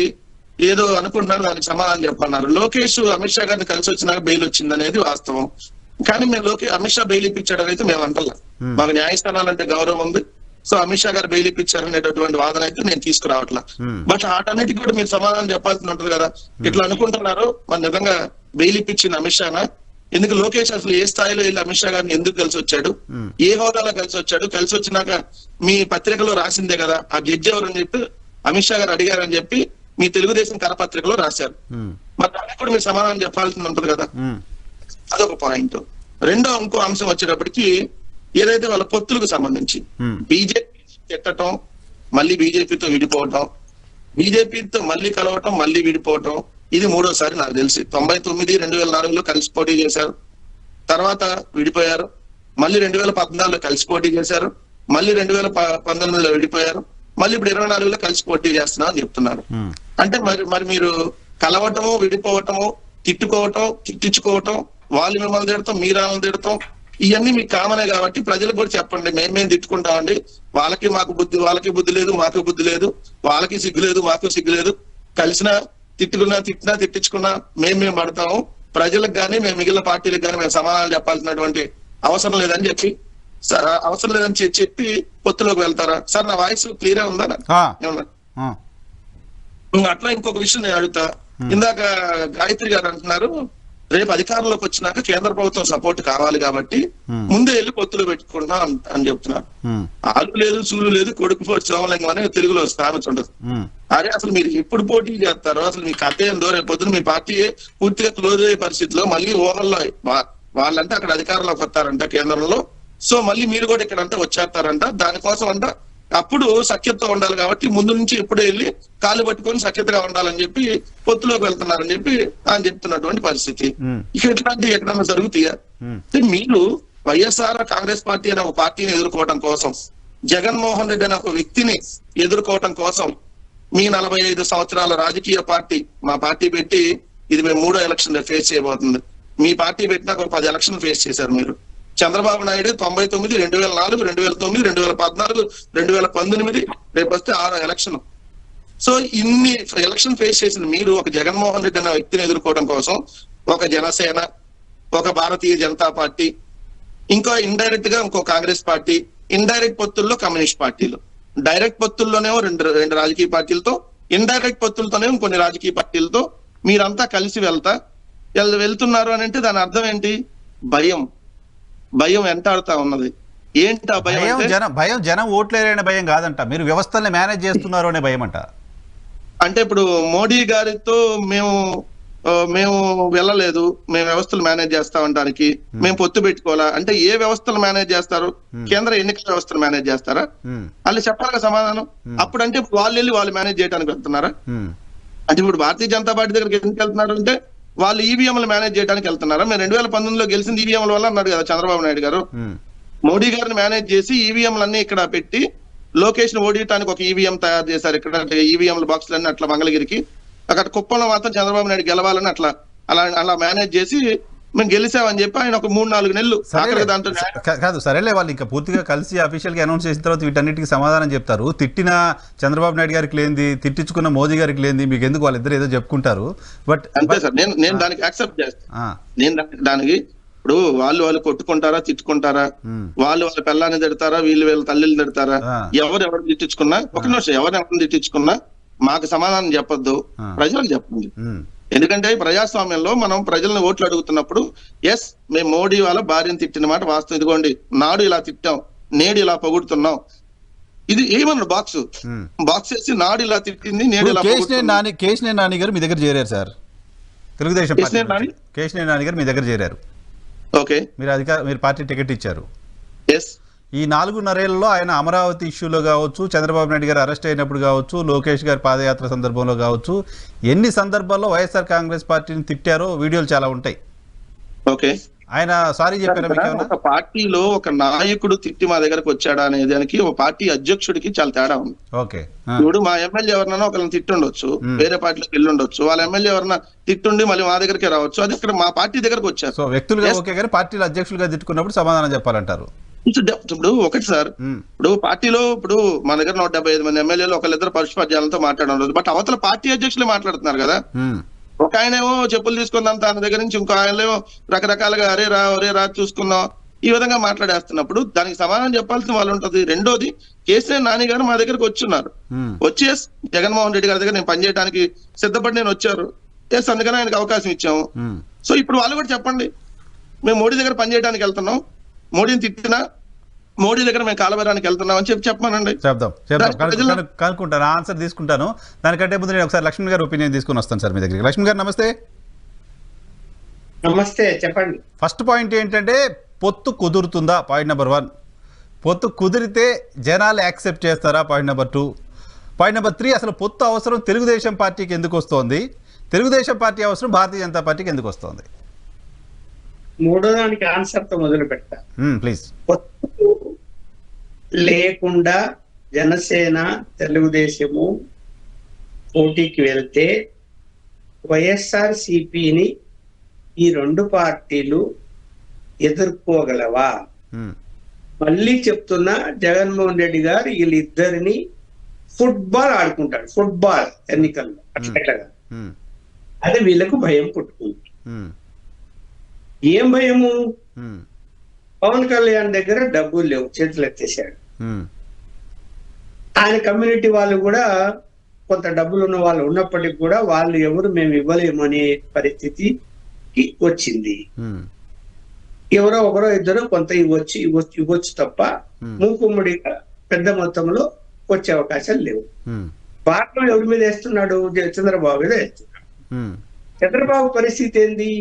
Speaker 3: ఏదో అనుకుంటున్నారు, దానికి సమాధానం చెప్పన్నారు. లోకేష్ అమిత్ షా గారిని కలిసి వచ్చినాక బెయిల్ వచ్చింది అనేది వాస్తవం. కానీ మేము అమిత్ షా బెయిల్ ఇప్పించాడని అయితే మేము అంటలా. మాకు న్యాయస్థానాలంటే గౌరవం ఉంది. సో అమిత్ షా గారు బెయిల్ ఇప్పించారనేటటువంటి వాదన అయితే నేను తీసుకురావట్లా. బట్ వాటన్నిటికీ కూడా మీరు సమాధానం చెప్పాల్సి ఉంటుంది కదా. ఇట్లా అనుకుంటున్నారు, మరి నిజంగా బెయిల్ ఇప్పించింది అమిత్ షానా? ఎందుకు లోకేష్ అసలు ఏ స్థాయిలో వెళ్ళి అమిత్ షా గారిని ఎందుకు కలిసి వచ్చాడు, ఏ హోదాలో కలిసి వచ్చాడు? కలిసి వచ్చినాక మీ పత్రికలో రాసిందే కదా, ఆ జడ్జి ఎవరని చెప్పి అమిత్ షా గారు అడిగారని చెప్పి మీ తెలుగుదేశం కరపత్రికలో రాశారు. మరి దానికి కూడా మీరు సమాధానం చెప్పాల్సి ఉంటుంది కదా. అదొక పాయింట్. ఇంకో అంశం వచ్చేటప్పటికి ఏదైతే వాళ్ళ పొత్తులకు సంబంధించి బీజేపీ తిట్టడం, మళ్ళీ బీజేపీతో విడిపోవటం, బీజేపీతో మళ్ళీ కలవటం, మళ్ళీ విడిపోవటం, ఇది మూడోసారి నాకు తెలిసి. 99 2004లో కలిసి పోటీ చేశారు, తర్వాత విడిపోయారు. మళ్ళీ 2014లో కలిసి పోటీ చేశారు, మళ్ళీ 2019లో విడిపోయారు, మళ్ళీ ఇప్పుడు 24లో కలిసి పోటీ చేస్తున్నా అని చెప్తున్నారు. అంటే మరి మీరు కలవటము, విడిపోవటము, తిట్టుకోవటం, తిట్టించుకోవటం, వాళ్ళు మిమ్మల్ని తిడతాం, మీరు వాళ్ళని తిడతాం, ఇవన్నీ మీకు కామనే కాబట్టి ప్రజలకు కూడా చెప్పండి. మేమేం తిట్టుకుంటామండి, వాళ్ళకి బుద్ధి లేదు, మాకు బుద్ధి లేదు, వాళ్ళకి సిగ్గు లేదు, మాకు సిగ్గు లేదు, కలిసినా తిట్టినా తిట్టించుకున్నా మేము పడతాము. ప్రజలకు కానీ మేము మిగిలిన పార్టీలకు కానీ మేము సమాధానాలు చెప్పాల్సినటువంటి అవసరం లేదని చెప్పి పొత్తులోకి వెళ్తారా సార్? నా వాయిస్ క్లియర్ గా ఉందా? అట్లా ఇంకొక విషయం నేను అడుగుతా. ఇందాక గాయత్రి గారు అంటున్నారు, రేపు అధికారంలోకి వచ్చినాక కేంద్ర ప్రభుత్వం సపోర్ట్ కావాలి కాబట్టి ముందే వెళ్ళి పొత్తులు పెట్టుకుంటున్నా అని చెప్తున్నారు. ఆలు లేదు, సూలు లేదు, కొడుకు పోటీ సోమలింగం అని తెలుగులో సామెత ఉండదు. అరే అసలు మీరు ఎప్పుడు పోటీ చేస్తారో, అసలు మీ కథ ఏందో, రేపు పొద్దున మీ పార్టీ పూర్తిగా క్లోజ్ అయ్యే పరిస్థితిలో మళ్ళీ ఓవర్లో వాళ్ళంటే అక్కడ అధికారంలోకి వస్తారంట కేంద్రంలో. సో మళ్ళీ మీరు కూడా ఇక్కడ అంటే వచ్చేస్తారంట. దానికోసం అంట అప్పుడు సఖ్యతతో ఉండాలి కాబట్టి ముందు నుంచి ఎప్పుడు వెళ్ళి కాళ్ళు పట్టుకొని సఖ్యతగా ఉండాలని చెప్పి పొత్తులోకి వెళ్తున్నారని చెప్పి ఆయన చెప్తున్నటువంటి పరిస్థితి. ఇక ఇట్లాంటివి ఎక్కడన్నా జరుగుతాయా? మీరు వైఎస్ఆర్ కాంగ్రెస్ పార్టీ అనే ఒక పార్టీని ఎదుర్కోవడం కోసం, జగన్మోహన్ రెడ్డి అనే ఒక వ్యక్తిని ఎదుర్కోవటం కోసం మీ 45 సంవత్సరాల రాజకీయ పార్టీ, మా పార్టీ పెట్టి ఇది మేము 3వ ఎలక్షన్ ఫేస్ చేయబోతుంది. మీ పార్టీ పెట్టినాక ఒక 10 ఎలక్షన్ ఫేస్ చేశారు మీరు. చంద్రబాబు నాయుడు 99, 2004, 2009, 2014, 2019, రేపు వస్తే 6వ ఎలక్షన్. సో ఇన్ని ఎలక్షన్ ఫేస్ చేసిన మీరు ఒక జగన్మోహన్ రెడ్డి అనే వ్యక్తిని ఎదుర్కోవడం కోసం ఒక జనసేన, ఒక భారతీయ జనతా పార్టీ, ఇంకా ఇండైరెక్ట్ గా ఇంకో కాంగ్రెస్ పార్టీ, ఇండైరెక్ట్ పొత్తుల్లో కమ్యూనిస్ట్ పార్టీలు, డైరెక్ట్ పొత్తుల్లోనేమో రెండు రాజకీయ పార్టీలతో, ఇండైరెక్ట్ పొత్తులతోనేమో కొన్ని రాజకీయ పార్టీలతో మీరంతా కలిసి వెళ్తున్నారు అని అంటే దాని అర్థం ఏంటి? భయం వెంటాడుతా ఉన్నది. ఏంటి ఆ
Speaker 1: భయం? జనం ఓట్లేరనే భయం కాదంట, మీరు వ్యవస్థల్ని మేనేజ్ చేస్తున్నారు అనే భయం అంట.
Speaker 3: అంటే ఇప్పుడు మోడీ గారితో మేము వెళ్ళలేదు, మేము వ్యవస్థలు మేనేజ్ చేస్తామంటానికి మేము పొత్తు పెట్టుకోవాలా అంటే ఏ వ్యవస్థలు మేనేజ్ చేస్తారు? కేంద్ర ఎన్నికల వ్యవస్థలు మేనేజ్ చేస్తారా? వాళ్ళు చెప్పాలి సమాధానం. అప్పుడంటే వాళ్ళు మేనేజ్ చేయడానికి వెళ్తున్నారా? అంటే ఇప్పుడు భారతీయ జనతా పార్టీ దగ్గరికి ఎందుకు వెళ్తున్నారు అంటే వాళ్ళు ఈవీఎంలు మేనేజ్ చేయడానికి వెళ్తున్నారా? మేము 2019లో గెలిచింది ఈవీఎంల వల్ల అన్నాడు కదా చంద్రబాబు నాయుడు గారు. మోడీ గారిని మేనేజ్ చేసి ఈవీఎంలన్నీ ఇక్కడ పెట్టి లోకేష్ ను ఓడియటానికి ఒక ఈవీఎం తయారు చేశారు. ఇక్కడ ఈవీఎంల బాక్సులన్నీ అట్లా మంగళగిరికి, అక్కడ కుప్పంలో మాత్రం చంద్రబాబు నాయుడు గెలవాలని అలా మేనేజ్ చేసి మేము గెలిచామని చెప్పి ఆయన ఒక 3-4 నెలలు దాంట్లో
Speaker 1: కాదు. సరేలే, వాళ్ళు ఇంకా పూర్తిగా కలిసి అఫీషియల్ గా అనౌన్స్ చేసిన తర్వాత వీటన్నిటికీ సమాధానం చెప్తారు. తిట్టిన చంద్రబాబు నాయుడు గారికి లేనిది, తిట్టించుకున్న మోదీ గారికి లేనిది మీకు ఎందుకు? వాళ్ళిద్దరు ఏదో చెప్పుకుంటారు. బట్
Speaker 3: అంతే సార్, నేను దానికి యాక్సెప్ట్ చేస్తాను. నేను దానికి ఇప్పుడు వాళ్ళు కొట్టుకుంటారా, తిట్టుకుంటారా, వాళ్ళ పిల్లాన్ని తిడతారా, వీళ్ళ తల్లిని తిడతారా, ఎవరు తిట్టించుకున్నా, ఒక నిమిషం, ఎవరిని తిట్టించుకున్నా మాకు సమాధానం చెప్పొద్దు, ప్రజలకు చెప్పండి. ఎందుకంటే ప్రజాస్వామ్యంలో మనం ప్రజలను ఓట్లు అడుగుతున్నప్పుడు ఎస్ మేము మోడీ వాళ్ళ భార్యను తిట్టిన మాట వాస్తవం, ఇదిగోండి నాడు ఇలా తిట్టాం, నేడు ఇలా పొగుడుతున్నాం, ఇది ఏమన్నాడు బాక్స్ వేసి నాడు ఇలా తిట్టింది, నేడు ఇలా
Speaker 1: కేశినేని నాని గారు మీ దగ్గర చేరారు సార్. తెలుగుదేశం కేశినేని నాని గారు మీ దగ్గర చేరారు.
Speaker 3: ఓకే,
Speaker 1: మీరు పార్టీ టికెట్ ఇచ్చారు.
Speaker 3: ఎస్.
Speaker 1: ఈ 4.5 ఏళ్లలో ఆయన అమరావతి ఇష్యూలో కావచ్చు, చంద్రబాబు నాయుడు గారు అరెస్ట్ అయినప్పుడు కావచ్చు, లోకేష్ గారి పాదయాత్ర సందర్భంలో కావచ్చు, ఎన్ని సందర్భాల్లో వైఎస్ఆర్ కాంగ్రెస్ పార్టీని తిట్టారో వీడియోలు చాలా ఉంటాయి.
Speaker 3: ఓకే,
Speaker 1: ఆయన సారీ చెప్పారా?
Speaker 3: ఒక పార్టీలో ఒక నాయకుడు తిట్టి మా దగ్గరకు వచ్చాడా అనే దానికి ఒక పార్టీ అధ్యక్షుడికి చాలా తేడా ఉంది.
Speaker 1: ఓకే,
Speaker 3: ఇప్పుడు మా ఎమ్మెల్యే ఎవరినైనా ఒకరిని తిట్టుండొచ్చు, వేరే పార్టీలోకి వెళ్ళి ఉండొచ్చు, వాళ్ళ ఎమ్మెల్యే ఎవరన్నా తిట్టుండి మళ్ళీ మా దగ్గరికి రావచ్చు, అది ఇక్కడ మా పార్టీ దగ్గరకు వచ్చారు.
Speaker 1: సో వ్యక్తులుగా ఓకే, కానీ పార్టీల అధ్యక్షులుగా తిట్టుకున్నప్పుడు సమాధానం చెప్పాలంటారు.
Speaker 3: ఇప్పుడు ఒకటి సార్, ఇప్పుడు పార్టీలో ఇప్పుడు మా దగ్గర 175 మంది ఎమ్మెల్యేలు ఒకళ్ళిద్దరు పరుషపద్యాలతో మాట్లాడడం లేదు. బట్ అవతల పార్టీ అధ్యక్షులే మాట్లాడుతున్నారు కదా. ఒక ఆయనేమో చెప్పులు తీసుకుందాం తన దగ్గర నుంచి, ఇంకో ఆయనేమో రకరకాలుగా అరే రా చూసుకుందాం ఈ విధంగా మాట్లాడేస్తున్నప్పుడు దానికి సమాధానం చెప్పాల్సిన వాళ్ళు ఉంటది. రెండోది, కేసీఆర్ నాని గారు మా దగ్గరకు వచ్చున్నారు. వచ్చేసి జగన్మోహన్ రెడ్డి గారి దగ్గర నేను పనిచేయడానికి సిద్ధపడి నేను వచ్చారు. ఎస్, అందుకని ఆయనకు అవకాశం ఇచ్చాము. సో ఇప్పుడు వాళ్ళు కూడా చెప్పండి, మేము మోడీ దగ్గర పనిచేయడానికి వెళ్తున్నాం, మోడీని తిట్టినా మోడీ దగ్గర మేము కాలబేరానికి వెళ్తున్నాం అని చెప్పమనండి.
Speaker 1: చెప్దాం కనుక్కుంటాను, ఆన్సర్ తీసుకుంటాను. దానికంటే ముందు నేను ఒకసారి లక్ష్మణ్ గారి ఒపీనియన్ తీసుకుని వస్తాను సార్ మీ దగ్గరికి. లక్ష్మణ్ గారు నమస్తే.
Speaker 4: నమస్తే, చెప్పండి.
Speaker 1: ఫస్ట్ పాయింట్ ఏంటంటే పొత్తు కుదురుతుందా? Point number 1. పొత్తు కుదిరితే జనాలు యాక్సెప్ట్ చేస్తారా? Point number 2. పాయింట్ నెంబర్ 3, అసలు పొత్తు అవసరం తెలుగుదేశం పార్టీకి ఎందుకు వస్తోంది? తెలుగుదేశం పార్టీ అవసరం భారతీయ జనతా పార్టీకి ఎందుకు వస్తోంది?
Speaker 4: మూడో దానికి ఆన్సర్ తో మొదలు పెడతా.
Speaker 1: ప్లీజ్.
Speaker 4: పొత్తు లేకుండా జనసేన తెలుగుదేశము పోటీకి వెళ్తే వైఎస్ఆర్ సిపిని ఈ రెండు పార్టీలు ఎదుర్కోగలవా? మళ్ళీ చెప్తున్నా, జగన్మోహన్ రెడ్డి గారు వీళ్ళిద్దరిని ఫుట్బాల్ ఆడుకుంటాడు. ఫుట్బాల్ ఎన్నికల్లో అట్లగా అదే వీళ్ళకు భయం పుట్టుకుంది. ఏం భయము? పవన్ కళ్యాణ్ దగ్గర డబ్బులు లేవు, చేతులు ఎత్తేసాడు. ఆయన కమ్యూనిటీ వాళ్ళు కూడా కొంత డబ్బులు ఉన్న వాళ్ళు ఉన్నప్పటికీ కూడా వాళ్ళు ఎవరు మేము ఇవ్వలేము అనే పరిస్థితికి వచ్చింది. ఎవరో ఒకరో ఇద్దరు కొంత ఇవ్వచ్చు తప్ప మూకుమ్మడిగా పెద్ద మొత్తంలో వచ్చే అవకాశాలు లేవు. భారతం ఎవరి మీద వేస్తున్నాడు? చంద్రబాబు మీద వేస్తున్నాడు. చంద్రబాబు పరిస్థితి ఏంది?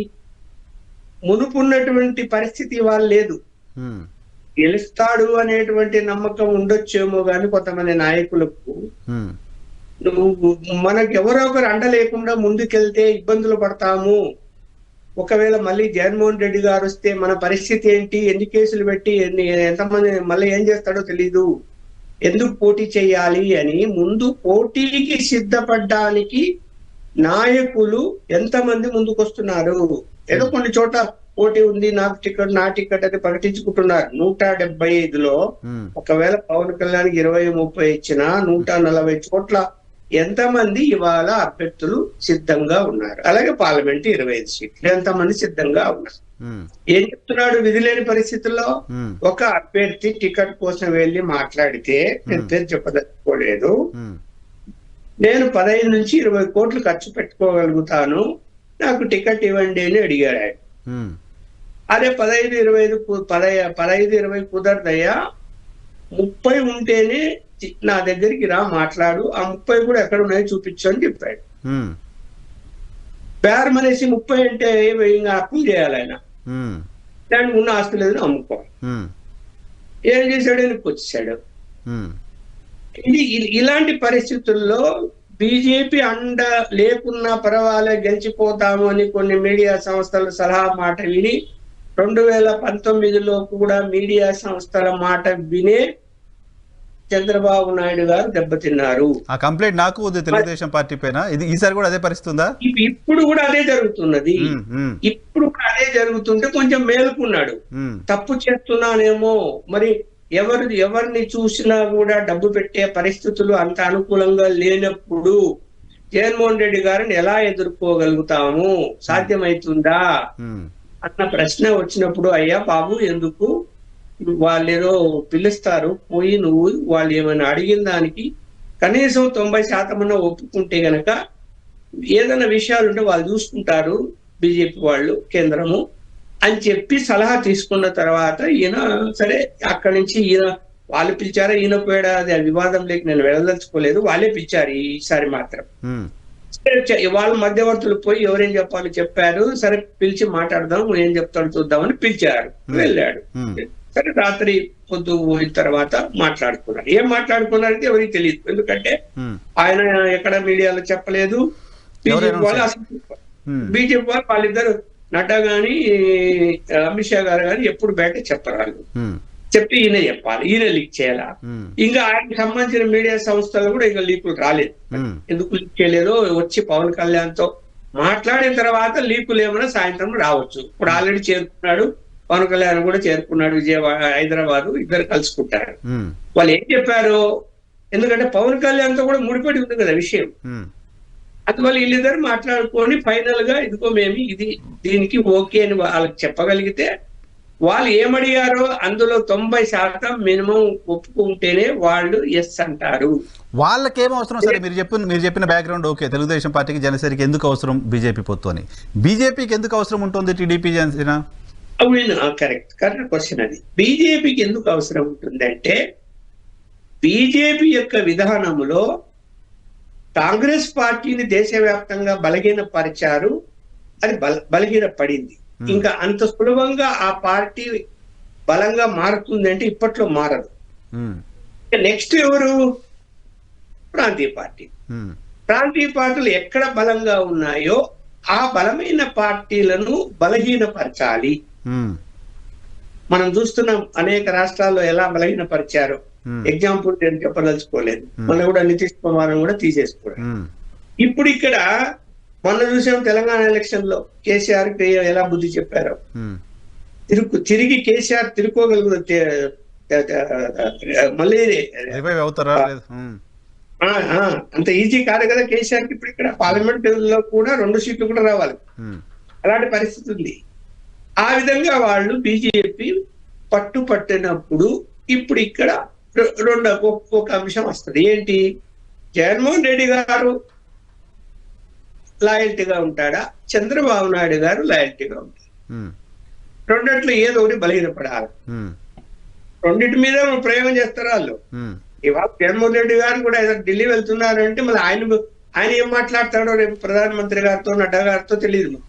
Speaker 4: మునుపున్నటువంటి పరిస్థితి వాళ్ళు లేదు. గెలుస్తాడు అనేటువంటి నమ్మకం ఉండొచ్చేమో గాని కొంతమంది నాయకులకు మనకు ఎవరో ఒకరు అండ లేకుండా ముందుకెళ్తే ఇబ్బందులు పడతాము, ఒకవేళ మళ్ళీ జగన్మోహన్ రెడ్డి గారు వస్తే మన పరిస్థితి ఏంటి, ఎన్ని కేసులు పెట్టి ఎంతమంది మళ్ళీ ఏం చేస్తాడో తెలీదు, ఎందుకు పోటీ చేయాలి అని ముందు పోటీకి సిద్ధపడ్డానికి నాయకులు ఎంతమంది ముందుకొస్తున్నారు. ఏదో కొన్ని చోట పోటీ ఉంది, నాకు టికెట్ నా టికెట్ అని ప్రకటించుకుంటున్నారు. 175లో ఒకవేళ పవన్ కళ్యాణ్ 20-30 ఇచ్చినా 140 చోట్ల ఎంతమంది ఇవాళ అభ్యర్థులు సిద్ధంగా ఉన్నారు. అలాగే పార్లమెంట్ 25 సీట్లు ఎంతమంది సిద్ధంగా ఉన్నారు. ఏం చెప్తున్నాడు? విధి లేని పరిస్థితుల్లో ఒక అభ్యర్థి టికెట్ కోసం వెళ్ళి మాట్లాడితే, నేను పేరు చెప్పదలుచుకోలేదు, నేను 15 నుంచి 20 కోట్లు ఖర్చు పెట్టుకోగలుగుతాను, నాకు టికెట్ ఇవ్వండి అని అడిగాడు ఆయన. అదే 15-20 కుదరదయ్యా, 30 ఉంటేనే నా దగ్గరికి రా మాట్లాడు, ఆ 30 కూడా ఎక్కడ ఉన్నాయో చూపించు అని చెప్పాడు. బేరం అనేసి 30 అంటే ఇంకా అప్పులు చేయాలి ఆయన, దానికి ఉన్న ఆస్తి లేదని అమ్ముకోవాలి. ఏం చేశాడు? వెనక్కి వచ్చేసాడు. ఇలాంటి పరిస్థితుల్లో బీజేపీ అండ లేకున్నా పర్వాలే గెలిచిపోతాము అని కొన్ని మీడియా సంస్థల సలహా మాట విని 2019లో కూడా మీడియా సంస్థల మాట వినే చంద్రబాబు నాయుడు గారు దెబ్బతిన్నారు.
Speaker 1: ఆ కంప్లైంట్ నాకు ఉంది తెలుగుదేశం పార్టీ పైన. ఇది ఈసారి కూడా అదే పరిస్థితుందా?
Speaker 4: ఇప్పుడు కూడా అదే జరుగుతున్నది. ఇప్పుడు కూడా అదే జరుగుతుంటే కొంచెం మేలుకున్నాడు. తప్పు చేస్తున్నానేమో, మరి ఎవరిని చూసినా కూడా డబ్బు పెట్టే పరిస్థితులు అంత అనుకూలంగా లేనప్పుడు జగన్మోహన్ రెడ్డి గారిని ఎలా ఎదుర్కోగలుగుతాము, సాధ్యమవుతుందా అన్న ప్రశ్న వచ్చినప్పుడు, అయ్యా బాబు ఎందుకు, వాళ్ళు ఏదో పిలుస్తారు, పోయి నువ్వు వాళ్ళు ఏమైనా అడిగిన దానికి కనీసం 90% ఒప్పుకుంటే గనక ఏదైనా విషయాలు ఉంటే వాళ్ళు చూసుకుంటారు బీజేపీ వాళ్ళు, కేంద్రము అని చెప్పి సలహా తీసుకున్న తర్వాత ఈయన సరే అక్కడి నుంచి ఈయన వాళ్ళు పిలిచారా, ఈయన పోయాడా అది వివాదం లేక నేను వెళ్ళదలుచుకోలేదు, వాళ్ళే పిలిచారు ఈసారి మాత్రం. వాళ్ళ మధ్యవర్తులు పోయి ఎవరేం చెప్పాలో చెప్పారు, సరే పిలిచి మాట్లాడదాం, ఏం చెప్తాడు చూద్దామని పిలిచారు, వెళ్ళాడు. సరే రాత్రి పొద్దు పోయిన తర్వాత మాట్లాడుకున్నారు. ఏం మాట్లాడుకున్నారంటే ఎవరికి తెలియదు, ఎందుకంటే ఆయన ఎక్కడ మీడియాలో చెప్పలేదు. బీజేపీ వాళ్ళు అసలు బీజేపీ వాళ్ళు వాళ్ళిద్దరు నడ్డా గాని అమిత్ షా గారు గాని ఎప్పుడు బయట చెప్పరాలు, చెప్పి ఈయన చెప్పాలి, ఈయన లీక్ చేయాలా. ఇంకా ఆయనకు సంబంధించిన మీడియా సంస్థలు కూడా ఇంకా లీకులు రాలేదు. ఎందుకు లీక్ చేయలేదో వచ్చి పవన్ కళ్యాణ్ తో మాట్లాడిన తర్వాత లీకులు ఏమైనా సాయంత్రం రావచ్చు. ఇప్పుడు ఆల్రెడీ చేరుకున్నాడు, పవన్ కళ్యాణ్ కూడా చేరుకున్నాడు విజయవాడ, హైదరాబాద్, ఇద్దరు కలుసుకుంటారు.
Speaker 1: ఉమ్,
Speaker 4: వాళ్ళు ఏం చెప్పారు, ఎందుకంటే పవన్ కళ్యాణ్ తో కూడా ముడిపడి ఉంది కదా విషయం.
Speaker 1: ఉమ్,
Speaker 4: అందువల్ల వీళ్ళిద్దరు మాట్లాడుకొని ఫైనల్ గా ఇదిగో మేము దీనికి ఓకే అని వాళ్ళకి చెప్పగలిగితే, వాళ్ళు ఏమడిగారో అందులో 90% మినిమం ఒప్పుకుంటేనే వాళ్ళు ఎస్ అంటారు.
Speaker 1: వాళ్ళకేం అవసరం సరే, మీరు చెప్పిన బ్యాక్గ్రౌండ్ ఓకే, తెలుగుదేశం పార్టీకి జనసేనకి ఎందుకు అవసరం బీజేపీ పొత్తు అని, బీజేపీకి ఎందుకు అవసరం ఉంటుంది టీడీపీ జనసేన?
Speaker 4: కరెక్ట్ క్వశ్చన్ అది. బీజేపీకి ఎందుకు అవసరం ఉంటుందంటే, బీజేపీ యొక్క విధానంలో కాంగ్రెస్ పార్టీని దేశవ్యాప్తంగా బలహీనపరిచారు, అది బలహీన పడింది. ఇంకా అంత సులభంగా ఆ పార్టీ బలంగా మారుతుందంటే ఇప్పట్లో మారదు. నెక్స్ట్ ఎవరు? ప్రాంతీయ పార్టీ. ప్రాంతీయ పార్టీలు ఎక్కడ బలంగా ఉన్నాయో ఆ బలమైన పార్టీలను బలహీనపరచాలి. మనం చూస్తున్నాం అనేక రాష్ట్రాల్లో ఎలా బలహీనపరిచారో. ఎగ్జాంపుల్ నేను చెప్పదలుచుకోలేదు, మన కూడా నితీష్ కుమార్ కూడా తీసేసుకోలేదు. ఇప్పుడు ఇక్కడ మొన్న చూసాం తెలంగాణ ఎలక్షన్ లో కేసీఆర్ ఎలా బుద్ధి చెప్పారో. తిరిగి కేసీఆర్ తిరుకోగలుగుతే మళ్ళీ అంత ఈజీ కాదు కదా కేసీఆర్ కి. ఇప్పుడు ఇక్కడ పార్లమెంట్ లో కూడా 2 సీట్లు కూడా రావాలి, అలాంటి పరిస్థితి ఉంది. ఆ విధంగా వాళ్ళు బీజేపీ పట్టినప్పుడు ఇప్పుడు ఇక్కడ ఒక అంశం వస్తుంది. ఏంటి? జగన్మోహన్ రెడ్డి గారు లాయల్టీగా ఉంటాడా, చంద్రబాబు నాయుడు గారు లాయల్టీగా ఉంటారు? రెండిట్లో ఏదో ఒకటి బలహీనపడాలి. రెండింటి మీద ప్రయోగం చేస్తారు వాళ్ళు. ఇవాళ జగన్మోహన్ రెడ్డి గారు కూడా ఏదో ఢిల్లీ వెళ్తున్నారంటే మళ్ళీ ఆయన ఏం మాట్లాడతాడో రేపు ప్రధానమంత్రి గారితో, నడ్డా గారితో తెలియదు.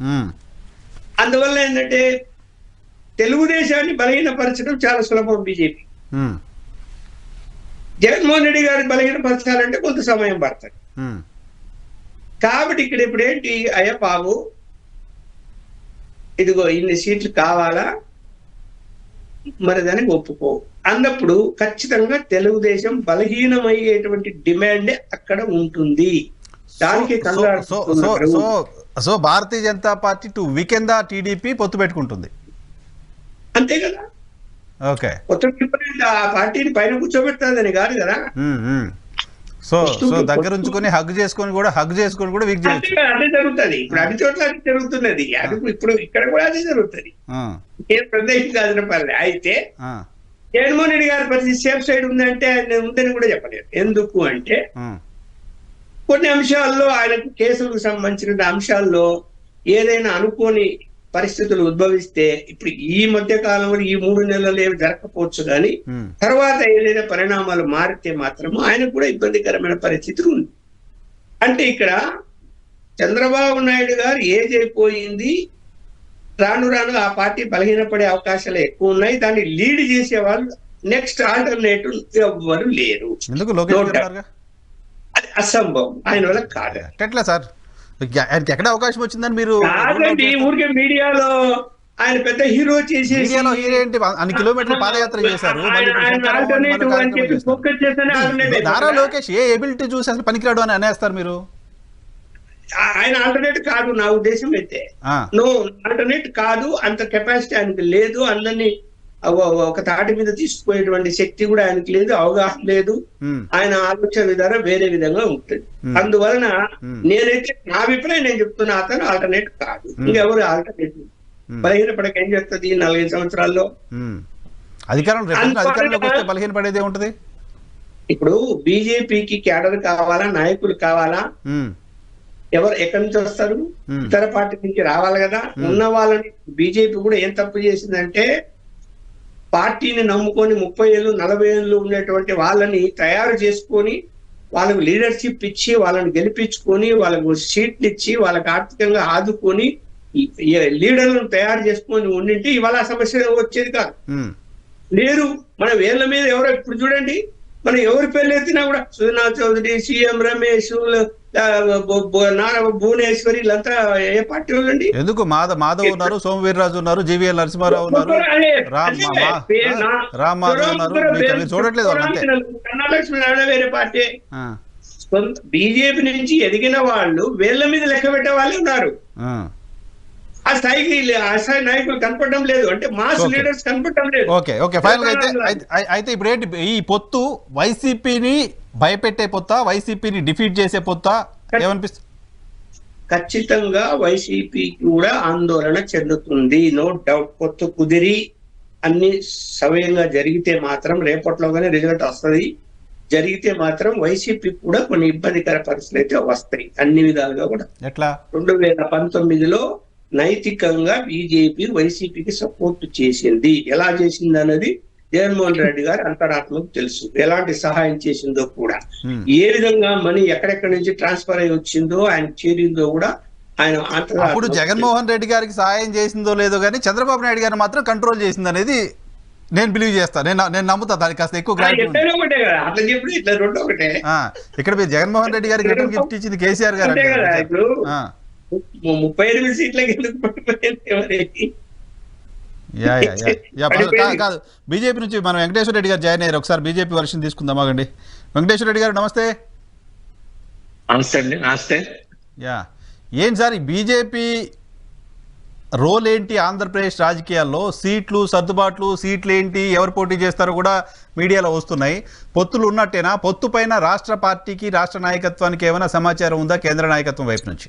Speaker 4: అందువల్ల ఏంటంటే తెలుగుదేశాన్ని బలహీనపరచడం చాలా సులభం బీజేపీ. జగన్మోహన్ రెడ్డి గారిని బలహీనపరచాలంటే కొంత సమయం పడుతుంది. కాబట్టి ఇక్కడ ఇప్పుడు ఏంటి, అయ్యా బాబు ఇదిగో ఇన్ని సీట్లు కావాలా, మరి దానికి ఒప్పుకో అన్నప్పుడు ఖచ్చితంగా తెలుగుదేశం బలహీనమయ్యేటువంటి డిమాండే అక్కడ ఉంటుంది. దానికి
Speaker 1: so Bharatiya Janata party to weekend TDP పొత్తు పెట్టుకుంటుంది,
Speaker 4: అంతే కదా.
Speaker 1: ఓకే,
Speaker 4: ఆ పార్టీని పైన కూర్చోబెడతాదని కాదు కదా.
Speaker 1: సో దగ్గర ఉంచుకొని హగ్ చేసుకొని కూడా వీక్ చేయొచ్చు.
Speaker 4: అదే జరుగుతుంది ఇప్పుడు అన్ని చోట్ల, అది జరుగుతున్నది. ఇప్పుడు ఇక్కడ కూడా అదే జరుగుతుంది, ఏ ప్రదేశం కాదని పర్లేదు. అయితే జగన్మోహన్ రెడ్డి గారి పరిస్థితి సేఫ్ సైడ్ ఉందంటే ఆయన ఉందని కూడా చెప్పలేదు. ఎందుకు అంటే కొన్ని అంశాల్లో ఆయనకు కేసులకు సంబంధించిన అంశాల్లో ఏదైనా అనుకోని పరిస్థితులు ఉద్భవిస్తే, ఇప్పుడు ఈ మధ్య కాలంలో ఈ 3 నెలలు ఏమి జరగకపోవచ్చు కానీ తర్వాత ఏదైనా పరిణామాలు మారితే మాత్రము ఆయనకు కూడా ఇబ్బందికరమైన పరిస్థితులు ఉంది. అంటే ఇక్కడ చంద్రబాబు నాయుడు గారు ఏజ్ అయిపోయింది, రాను రాను ఆ పార్టీ బలహీనపడే అవకాశాలు ఎక్కువ ఉన్నాయి. దాన్ని లీడ్ చేసే వాళ్ళు నెక్స్ట్ ఆల్టర్నేటివ్ ఎవ్వరు లేరు. అది అసంభవం, ఆయన వల్ల కాదు.
Speaker 1: ఎట్లా సార్, ఎక్కడ అవకాశం వచ్చిందని మీరు?
Speaker 4: కాదండి, ఊరికే మీడియాలో ఆయన పెద్ద హీరో చేసేసి
Speaker 1: అన్ని కిలోమీటర్లు పాదయాత్ర చేశారు. నారా లోకేష్ ఏ ఎబిలిటీ చూసి అసలు పనికిరాడు అని అనేస్తారు మీరు?
Speaker 4: ఆయన ఆల్టర్నేట్ కాదు నా ఉద్దేశం అయితే. నో ఆల్టర్నేట్ కాదు, అంత కెపాసిటీ ఆయనకి లేదు. అందరినీ ఒక తాటి మీద తీసుకుపోయేటువంటి శక్తి కూడా ఆయనకి లేదు, అవగాహన లేదు. ఆయన ఆలోచన విధానం వేరే విధంగా ఉంటుంది. అందువలన నేనైతే నా అభిప్రాయం నేను చెప్తున్నా, అతను ఆల్టర్నేట్ కాదు. ఇంకెవరు ఆల్టర్నేటివ్? బలహీనపడక ఏం చేస్తుంది 4-5 సంవత్సరాల్లో?
Speaker 1: బలహీనపడేదే ఉంటది.
Speaker 4: ఇప్పుడు బీజేపీకి క్యాడర్ కావాలా, నాయకులు కావాలా? ఎవరు ఎక్కడి నుంచి వస్తారు? ఇతర పార్టీ నుంచి రావాలి కదా. ఉన్న వాళ్ళని బీజేపీ కూడా ఏం తప్పు చేసిందంటే, పార్టీని నమ్ముకొని 30 ఏళ్ళు 40 ఏళ్ళు ఉండేటువంటి వాళ్ళని తయారు చేసుకొని వాళ్ళకు లీడర్షిప్ ఇచ్చి వాళ్ళని గెలిపించుకొని వాళ్ళకు సీట్లు ఇచ్చి వాళ్ళకి ఆర్థికంగా ఆదుకొని లీడర్లను తయారు చేసుకొని ఉండింటే ఇవాళ సమస్య వచ్చేది కాదు. లేరు, మన వేళ్ల మీద ఎవరో ఇప్పుడు చూడండి, మనం ఎవరి పేర్లు ఎత్తినా కూడా సుజనా చౌదరి, సీఎం రమేష్, నారా భువనేశ్వరి, వీళ్ళంతా ఏ పార్టీ వాళ్ళండి?
Speaker 1: ఎందుకు మాధవ్ ఉన్నారు, సోమవీర్రాజు ఉన్నారు, జీవీఎల్ నరసింహారావు ఉన్నారు, రామ్మాధవ్ ఉన్నారు. చూడట్లేదు
Speaker 4: కన్నాలక్ష్మి నారాయణ వేరే పార్టీ. బీజేపీ నుంచి ఎదిగిన వాళ్ళు వేళ్ల మీద లెక్క పెట్టే వాళ్ళే ఉన్నారు. ఆ స్థాయికి ఆ స్థాయి నాయకులు కనపడడం లేదు, అంటే మాస్
Speaker 1: Okay.
Speaker 4: లీడర్స్ కనపడడం లేదు.
Speaker 1: ఓకే ఫైనల్ అయితే ఇప్పుడు ఏంటి ఈ పొత్తు వైసీపీని భయపెట్టే పొత్తా, వైసీపీని డిఫీట్ చేసే పొత్తా, ఏమనిపిస్తుంది?
Speaker 4: ఖచ్చితంగా వైసీపీ కూడా ఆందోళన చెందుతుంది, నో డౌట్. పొత్తు కుదిరి అన్ని సవ్యంగా జరిగితే మాత్రం రేపట్లోగానే రిజల్ట్ వస్తుంది. జరిగితే మాత్రం వైసీపీ కూడా కొన్ని ఇబ్బందికర పరిస్థితులు అయితే వస్తాయి అన్ని విధాలుగా కూడా.
Speaker 1: ఎట్లా?
Speaker 4: 2019లో నైతికంగా బీజేపీ వైసీపీకి సపోర్ట్ చేసింది. ఎలా చేసింది అన్నది జగన్మోహన్ రెడ్డి గారు అంతరాత్మకు తెలుసు, ఎలాంటి సహాయం చేసిందో కూడా. ఏ విధంగా మనీ ఎక్కడెక్కడి నుంచి ట్రాన్స్ఫర్ అయి వచ్చిందో, ఆయన చేరిందో కూడా ఆయన
Speaker 1: అప్పుడు జగన్మోహన్ రెడ్డి గారికి సహాయం చేసిందో లేదో కానీ చంద్రబాబు నాయుడు గారిని మాత్రం కంట్రోల్ చేసింది అనేది నేను బిలీవ్ చేస్తాను, నేను నమ్ముతా. దానికి కాస్త ఎక్కువ
Speaker 4: ఒకటే కదా, అట్లా చెప్పి ఇట్లా రెండు ఒకటే.
Speaker 1: ఇక్కడ మీరు జగన్మోహన్ రెడ్డి గారికి రిటర్న్ గిఫ్ట్ ఇచ్చింది కేసీఆర్ గారు
Speaker 4: కదా. ఇప్పుడు 38 సీట్లకి ఎందుకు పడిపోయింది?
Speaker 1: కాదు, బీజేపీ నుంచి మనం వెంకటేశ్వర రెడ్డి గారు జాయిన్ అయ్యారు. ఒకసారి బీజేపీ వర్షన్ తీసుకుందాం. ఆగండి వెంకటేశ్వర రెడ్డి గారు, నమస్తే.
Speaker 5: నమస్తే అండి. నమస్తే.
Speaker 1: ఏం సార్ ఈ బీజేపీ రోల్ ఏంటి ఆంధ్రప్రదేశ్ రాజకీయాల్లో? సీట్లు సర్దుబాట్లు, సీట్లు ఏంటి, ఎవరు పోటీ చేస్తారో కూడా మీడియాలో వస్తున్నాయి. పొత్తులు ఉన్నట్టేనా? పొత్తు పైన రాష్ట్ర పార్టీకి, రాష్ట్ర నాయకత్వానికి ఏమైనా సమాచారం ఉందా కేంద్ర నాయకత్వం వైపు నుంచి?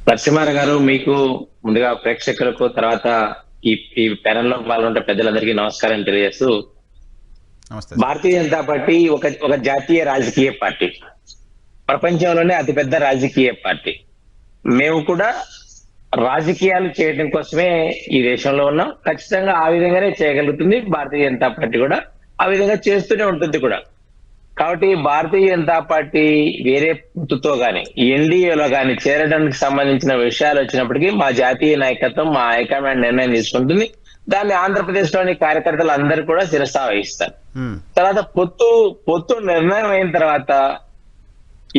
Speaker 5: నరసింహారావు గారు, మీకు ముందుగా ప్రేక్షకులకు, తర్వాత ఈ ప్యానెల్ లో పాల్గొంటే పెద్దలందరికీ నమస్కారం తెలియజేస్తూ, భారతీయ జనతా పార్టీ ఒక జాతీయ రాజకీయ పార్టీ, ప్రపంచంలోనే అతిపెద్ద రాజకీయ పార్టీ. మేము కూడా రాజకీయాలు చేయడం కోసమే ఈ దేశంలో ఉన్నాం. ఖచ్చితంగా ఆ విధంగానే చేయగలుగుతుంది భారతీయ జనతా పార్టీ కూడా, ఆ విధంగా చేస్తూనే ఉంటుంది కూడా. కాబట్టి భారతీయ జనతా పార్టీ వేరే పొత్తుతో గాని ఎన్డీఏలో గాని చేరడానికి సంబంధించిన విషయాలు వచ్చినప్పటికీ మా జాతీయ నాయకత్వం, మా హైకమాండ్ నిర్ణయం తీసుకుంటుంది. దాన్ని ఆంధ్రప్రదేశ్ లోని కార్యకర్తలు అందరూ కూడా శిరసా వహిస్తారు. తర్వాత పొత్తు నిర్ణయం అయిన తర్వాత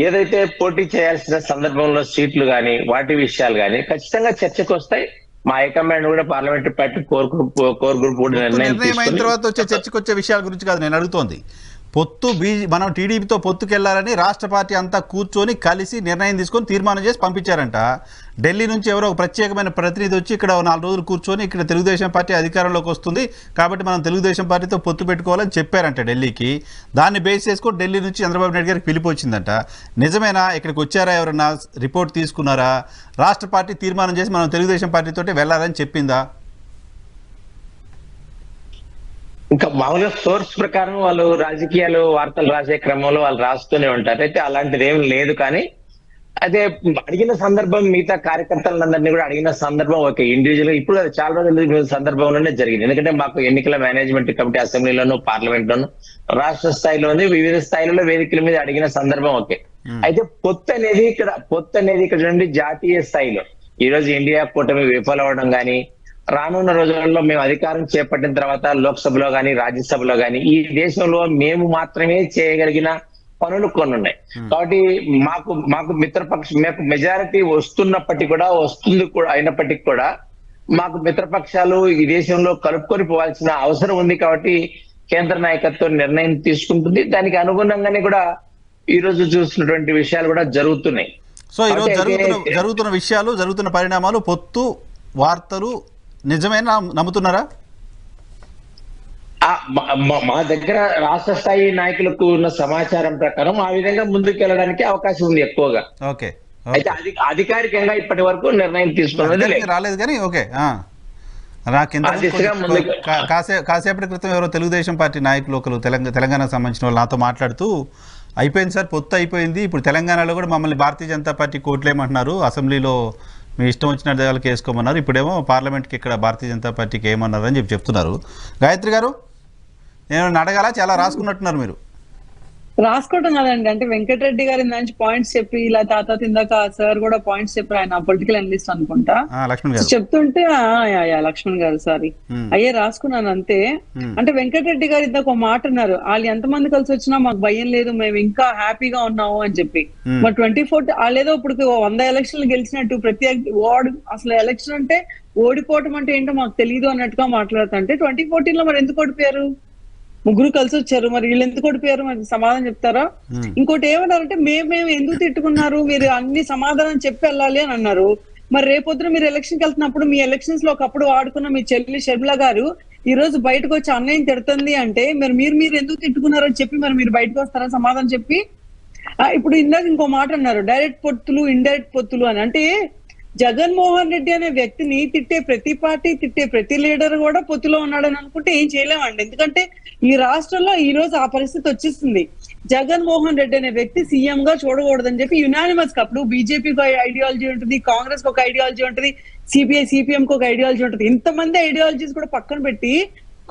Speaker 5: ఏదైతే పోటీ చేయాల్సిన సందర్భంలో సీట్లు గాని వాటి విషయాలు గాని ఖచ్చితంగా చర్చకు వస్తాయి. మా హైకమాండ్ కూడా పార్లమెంటరీ పార్టీ కోర్ గ్రూప్ కూడా నిర్ణయం
Speaker 1: అయిన తర్వాత వచ్చే చర్చకు వచ్చే విషయాల గురించి కాదు నేను అడుగుతోంది. మనం టీడీపీతో పొత్తుకెళ్లాలని రాష్ట్ర పార్టీ అంతా కూర్చొని కలిసి నిర్ణయం తీసుకొని తీర్మానం చేసి పంపించారంట. ఢిల్లీ నుంచి ఎవరో ఒక ప్రత్యేకమైన ప్రతినిధి వచ్చి ఇక్కడ 4 రోజులు కూర్చొని ఇక్కడ తెలుగుదేశం పార్టీ అధికారంలోకి వస్తుంది కాబట్టి మనం తెలుగుదేశం పార్టీతో పొత్తు పెట్టుకోవాలని చెప్పారంట ఢిల్లీకి. దాన్ని బేస్ చేసుకొని ఢిల్లీ నుంచి చంద్రబాబు నాయుడు గారికి పిలుపు వచ్చిందంట. నిజమేనా? ఇక్కడికి వచ్చారా? ఎవరన్నా రిపోర్ట్ తీసుకున్నారా? రాష్ట్ర పార్టీ తీర్మానం చేసి మనం తెలుగుదేశం పార్టీతో వెళ్ళాలని చెప్పిందా?
Speaker 5: ఇంకా మామూలుగా సోర్స్ ప్రకారం వాళ్ళు రాజకీయాలు వార్తలు రాసే క్రమంలో వాళ్ళు రాస్తూనే ఉంటారు. అయితే అలాంటిది ఏం లేదు. కానీ అదే అడిగిన సందర్భం, మిగతా కార్యకర్తలందరినీ కూడా అడిగిన సందర్భం ఓకే, ఇండివిజువల్ ఇప్పుడు అది చాలా రోజుల సందర్భంలోనే జరిగింది. ఎందుకంటే మాకు ఎన్నికల మేనేజ్మెంట్ కమిటీ అసెంబ్లీలోను, పార్లమెంట్ లోను, రాష్ట్ర స్థాయిలోని వివిధ స్థాయిలలో వేదికల మీద అడిగిన సందర్భం ఓకే. అయితే పొత్తు అనేది ఇక్కడ నుండి జాతీయ స్థాయిలో ఈ రోజు ఇండియా కూటమి విఫలవడం గానీ, రానున్న రోజులలో మేము అధికారం చేపట్టిన తర్వాత లోక్సభలో గాని రాజ్యసభలో గాని ఈ దేశంలో మేము మాత్రమే చేయగలిగిన పనులు కొన్ని ఉన్నాయి. కాబట్టి మాకు మాకు మెజారిటీ వస్తున్నప్పటికీ కూడా, వస్తుంది కూడా అయినప్పటికీ కూడా మాకు మిత్రపక్షాలు ఈ దేశంలో కలుపుకొని పోవాల్సిన అవసరం ఉంది. కాబట్టి కేంద్ర నాయకత్వం నిర్ణయం తీసుకుంటుంది. దానికి అనుగుణంగానే కూడా ఈ రోజు చూస్తున్నటువంటి విషయాలు కూడా జరుగుతున్నాయి.
Speaker 1: సో ఈరోజు జరుగుతున్న విషయాలు, జరుగుతున్న పరిణామాలు, పొత్తు వార్తలు నిజమేనా నమ్ముతున్నారా?
Speaker 5: మా దగ్గర రాష్ట్ర స్థాయి నాయకులకు ఉన్న సమాచారం ప్రకారం ఆ విధంగా ముందుకు వెళ్ళడానికి అవకాశం ఉంది ఎక్కువగా.
Speaker 1: ఓకే.
Speaker 5: అయితే అధికారికంగా ఇప్పటి వరకు నిర్ణయం తీసుకున్నది
Speaker 1: రాలేదు కానీ ఓకే. కాసేపటి క్రితం ఎవరో తెలుగుదేశం పార్టీ నాయకులు ఒకరు తెలంగాణకు సంబంధించిన వాళ్ళు నాతో మాట్లాడుతూ, అయిపోయింది సార్, పొత్తు అయిపోయింది, ఇప్పుడు తెలంగాణలో కూడా మమ్మల్ని భారతీయ జనతా పార్టీ కోట్లేమంటున్నారు, అసెంబ్లీలో మీ ఇష్టం వచ్చిన దేవాలకు వేసుకోమన్నారు, ఇప్పుడేమో పార్లమెంట్కి ఇక్కడ భారతీయ జనతా పార్టీకి ఏమన్నారు అని చెప్తున్నారు. గాయత్రి గారు, నేను అడగాల, చాలా రాసుకున్నట్టున్నారు మీరు.
Speaker 2: రాసుకోవడం కాదండి, అంటే వెంకటరెడ్డి గారి మంచి పాయింట్స్ చెప్పి ఇలా తాత తిందాక సార్ కూడా పాయింట్స్ చెప్పారు. ఆయన పొలిటికల్ అనలిస్ట్ అనుకుంటా, చెప్తుంటే లక్ష్మణ్ గారు సారీ అయ్యే రాసుకున్నాను అంతే. అంటే వెంకటరెడ్డి గారు ఇందాక ఒక మాట అన్నారు, వాళ్ళు ఎంతమంది కలిసి వచ్చినా మాకు భయం లేదు, మేము ఇంకా హ్యాపీగా ఉన్నాము అని చెప్పి. మరి 24 వాళ్ళేదో ఇప్పుడు 100 ఎలక్షన్లు గెలిచినట్టు ప్రతి వార్డు అసలు ఎలక్షన్ అంటే ఓడిపోవటం అంటే ఏంటో మాకు తెలియదు అన్నట్టుగా మాట్లాడుతుంటే 2014 లో మరి ఎందుకు ఓడిపోయారు? ముగ్గురు కలిసి వచ్చారు, మరి వీళ్ళు ఎందుకు ఓడిపోయారు? మరి సమాధానం చెప్తారా? ఇంకోటి ఏమన్నారంటే మేము ఎందుకు తిట్టుకున్నారు, మీరు అన్ని సమాధానం చెప్పి వెళ్ళాలి అని అన్నారు. మరి రేపొద్దున మీరు ఎలక్షన్కి వెళ్తున్నప్పుడు మీ ఎలక్షన్స్ లో ఒకప్పుడు వాడుకున్న మీ చెల్లి షర్మిల గారు ఈ రోజు బయటకు వచ్చి అన్నయ్యం తిడుతుంది అంటే మీరు ఎందుకు తిట్టుకున్నారని చెప్పి మరి మీరు బయటకు వస్తారా సమాధానం చెప్పి? ఇప్పుడు ఇందాక ఇంకో మాట అన్నారు, డైరెక్ట్ పొత్తులు ఇండైరెక్ట్ పొత్తులు అని. అంటే జగన్మోహన్ రెడ్డి అనే వ్యక్తిని తిట్టే ప్రతి పార్టీ, తిట్టే ప్రతి లీడర్ కూడా పొత్తులో ఉన్నాడని అనుకుంటే ఏం చేయలేమండి. ఎందుకంటే ఈ రాష్ట్రంలో ఈ రోజు ఆ పరిస్థితి వచ్చేస్తుంది. జగన్మోహన్ రెడ్డి అనే వ్యక్తి సీఎం గా చూడకూడదని చెప్పి యునానిమస్ గా, అప్పుడు బీజేపీకి ఒక ఐడియాలజీ ఉంటుంది, కాంగ్రెస్ కి ఒక ఐడియాలజీ ఉంటుంది, సిపిఎం కి ఒక ఐడియాలజీ ఉంటుంది. ఇంతమంది ఐడియాలజీస్ కూడా పక్కన పెట్టి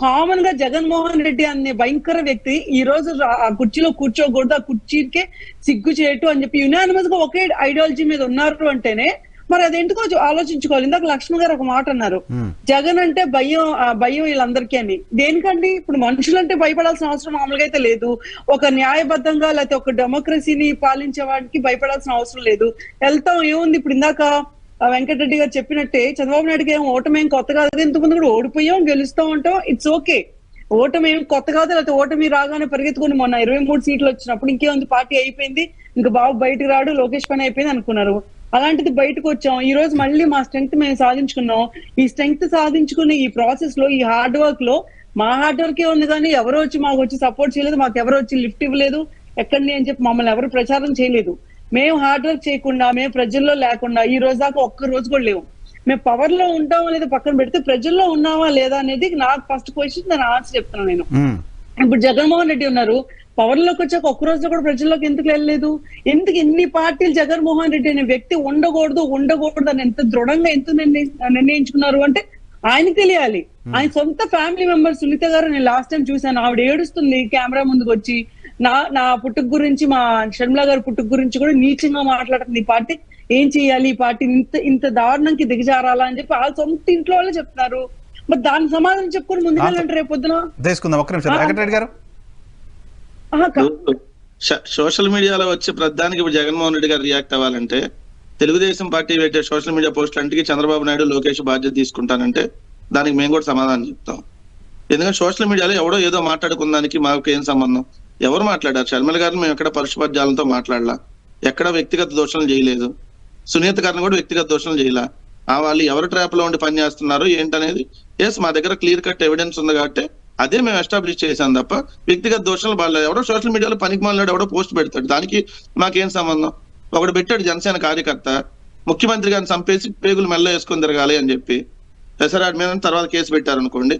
Speaker 2: కామన్ గా జగన్మోహన్ రెడ్డి అనే భయంకర వ్యక్తి ఈ రోజు ఆ కుర్చీలో కూర్చోకూడదు, ఆ కుర్చీకే సిగ్గు చేయటు అని చెప్పి యునానిమస్ గా ఒకే ఐడియాలజీ మీద ఉన్నారు అంటేనే మరి అదేంటికో ఆలోచించుకోవాలి. ఇందాక లక్ష్మి గారు ఒక మాట అన్నారు, జగన్ అంటే భయం వీళ్ళందరికీ అని. దేనికండి? ఇప్పుడు మనుషులంటే భయపడాల్సిన అవసరం మామూలుగా అయితే లేదు. ఒక న్యాయబద్ధంగా లేకపోతే ఒక డెమోక్రసీని పాలించే వాడికి భయపడాల్సిన అవసరం లేదు. వెళ్తాం ఏముంది. ఇప్పుడు ఇందాక వెంకటరెడ్డి గారు చెప్పినట్టే చంద్రబాబు నాయుడుకి ఏం ఓటమేం కొత్త కాదు. ఇంతకుముందు కూడా ఓడిపోయాం, గెలుస్తూ ఉంటాం, ఇట్స్ ఓకే. ఓటమి ఏం కొత్త కాదు. లేకపోతే ఓటమి రాగానే పరిగెత్తుకుని మొన్న 23 సీట్లు వచ్చినప్పుడు ఇంకేముంది, పార్టీ అయిపోయింది, ఇంకా బాబు బయటకు రాడు, లోకేష్ పని అయిపోయింది అనుకున్నారు. అలాంటిది బయటకు వచ్చాం. ఈ రోజు మళ్ళీ మా స్ట్రెంగ్త్ మేము సాధించుకున్నాం. ఈ స్ట్రెంగ్త్ సాధించుకునే ఈ ప్రాసెస్ లో, ఈ హార్డ్ వర్క్ లో మా హార్డ్ వర్కే ఉంది కానీ ఎవరో వచ్చి మాకు వచ్చి సపోర్ట్ చేయలేదు, మాకు ఎవరో వచ్చి లిఫ్ట్ ఇవ్వలేదు, ఎక్కడిని అని చెప్పి మమ్మల్ని ఎవరు ప్రచారం చేయలేదు. మేము హార్డ్ వర్క్ చేయకుండా, మేము ప్రజల్లో లేకుండా ఈ రోజు దాకా ఒక్క రోజు కూడా లేవు. మేము పవర్ లో ఉంటామా లేదా పక్కన పెడితే ప్రజల్లో ఉన్నామా లేదా అనేది నాకు ఫస్ట్ క్వశ్చన్, నేను ఆన్సర్ చెప్తున్నాను. నేను ఇప్పుడు జగన్మోహన్ రెడ్డి ఉన్నారు, పవర్ లోకి వచ్చాక ఒక్క రోజులో కూడా ప్రజల్లోకి ఎందుకు వెళ్ళలేదు? ఎందుకు ఎన్ని పార్టీలు జగన్మోహన్ రెడ్డి అనే వ్యక్తి ఉండకూడదు అని ఎంత దృఢంగా ఎంత నిర్ణయించుకున్నారు అంటే ఆయనకి తెలియాలి. ఆయన సొంత ఫ్యామిలీ మెంబర్ సునీత గారు నేను లాస్ట్ టైం చూశాను, ఆవిడ ఏడుస్తుంది కెమెరా ముందుకు వచ్చి. నా పుట్టుక గురించి, మా షర్మిల గారి పుట్టుక గురించి కూడా నీచంగా మాట్లాడుతుంది. ఈ పార్టీ ఏం చేయాలి, ఈ పార్టీ ఇంత దారుణంకి దిగజారాలా అని చెప్పి ఆ సొంత ఇంట్లో వాళ్ళే చెప్తున్నారు. మరి దానికి సమాధానం చెప్పుకొని ముందుకెళ్ళంటే రేపు పొద్దున
Speaker 3: సోషల్ మీడియాలో వచ్చే ప్రధానికి జగన్మోహన్ రెడ్డి గారు రియాక్ట్ అవ్వాలంటే, తెలుగుదేశం పార్టీ పెట్టే సోషల్ మీడియా పోస్టులు అంటికి చంద్రబాబు నాయుడు, లోకేష్ బాధ్యత తీసుకుంటానంటే దానికి మేము కూడా సమాధానం చెప్తాం. ఎందుకంటే సోషల్ మీడియాలో ఎవడో ఏదో మాట్లాడుకున్నానికి మాకు ఏం సంబంధం? ఎవరు మాట్లాడారు? షర్మిల గారిని మేము ఎక్కడ పరుషపద్యాలతో మాట్లాడలా, ఎక్కడ వ్యక్తిగత దోషణలు చేయలేదు. సునీత గారిని కూడా వ్యక్తిగత దోషణలు చేయలా. వాళ్ళు ఎవరు ట్రాప్ లో ఉండి పని చేస్తున్నారు ఏంటనేది మా దగ్గర క్లియర్ కట్ ఎవిడెన్స్ ఉంది కాబట్టి అదే మేము ఎస్టాబ్లిష్ చేశాం తప్ప వ్యక్తిగత దోషణలు వాళ్ళు ఎవడో సోషల్ మీడియాలో పనికి మాలినాడు ఎవడో పోస్ట్ పెడతాడు, దానికి మాకేం సంబంధం? ఒకడు పెట్టాడు జనసేన కార్యకర్త, ముఖ్యమంత్రి గారిని చంపేసి పేగులు మెల్ల వేసుకొని తిరగాలి అని చెప్పి ఎసరాడ్ మీద తర్వాత కేసు పెట్టారు అనుకోండి.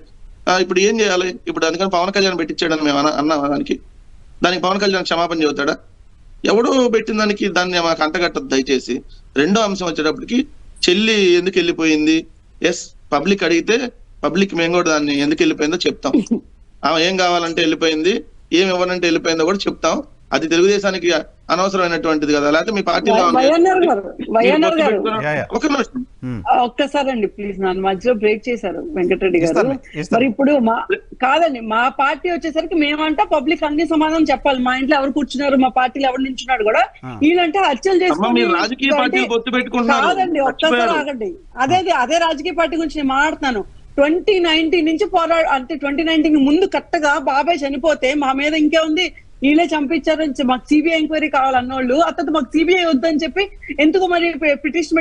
Speaker 3: ఇప్పుడు ఏం చేయాలి? ఇప్పుడు అందుకని పవన్ కళ్యాణ్ పెట్టించాడని మేము అన్నాం. దానికి పవన్ కళ్యాణ్ క్షమాపణ చెబుతాడా? ఎవడో పెట్టిన దానికి దాన్ని మాకు అంటగట్టదు దయచేసి. రెండో అంశం వచ్చేటప్పటికి చెల్లి ఎందుకు వెళ్ళిపోయింది, పబ్లిక్ అడిగితే పబ్లిక్ మేము కూడా దాన్ని ఎందుకు వెళ్ళిపోయిందో చెప్తాం. ఆమె ఏం కావాలంటే వెళ్ళిపోయింది, ఏం ఇవ్వనంటే వెళ్ళిపోయిందో కూడా చెప్తాం. అది తెలుగుదేశానికి అనవసరమైనటువంటిది కదా. లేకపోతే మీ పార్టీలో
Speaker 2: ఒక్కసారి అండి ప్లీజ్, నన్ను మధ్యలో బ్రేక్ చేశారు వెంకటరెడ్డి గారు. మరి ఇప్పుడు కాదండి, మా పార్టీ వచ్చేసరికి మేమంటా పబ్లిక్ అన్ని సమాధానం చెప్పాలి. మా ఇంట్లో ఎవరు కూర్చున్నారు, మా పార్టీలో ఎవరు నించున్నాడు కూడా వీళ్ళంటే హత్యలు చేసుకుని కాదండి. ఒక్కసారి ఆగండి, అదే రాజకీయ పార్టీ గురించి నేను మాట్లాడుతున్నాను. 2019 నుంచి అంటే 2019 ముందు కరెక్ట్గా బాబాయ్ చనిపోతే మా మీద ఇంకే ఉంది, వీళ్ళే చంపించారు, మాకు సిబిఐ ఎంక్వైరీ కావాలన్నోళ్ళు అతను మాకు సిబిఐ వద్దని చెప్పి ఎందుకు మరి పిటిషన్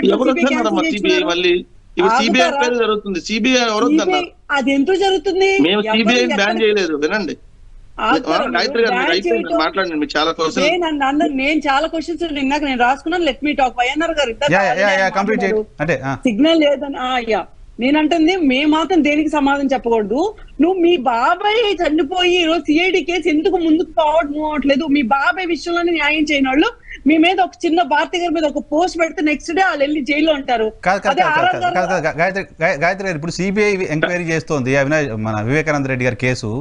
Speaker 2: అది ఎందుకు జరుగుతుంది? నేను చాలా క్వశ్చన్స్ ఇందాక నేను రాసుకున్నాను. Let me talk. వైఎన్ఆర్ గారు సిగ్నల్ లేదని నేనంటుంది, మేము మాత్రం దేనికి సమాధానం చెప్పకూడదు. నువ్వు మీ బాబాయ్ చనిపోయి ఈరోజు సిఐడి కేసు ఎందుకు ముందుకు పోవట్లేదు? మీ బాబాయ్ విషయంలోనే న్యాయం చేయని వాళ్ళు మీ మీద ఒక చిన్న భారతి గారి మీద ఒక పోస్ట్ పెడితే నెక్స్ట్ డే వాళ్ళు వెళ్ళి జైల్లో ఉంటారు.
Speaker 1: గాయత్రి గారు, ఇప్పుడు సిబిఐ ఎంక్వైరీ చేస్తోంది మన వివేకానంద రెడ్డి గారి కేసు.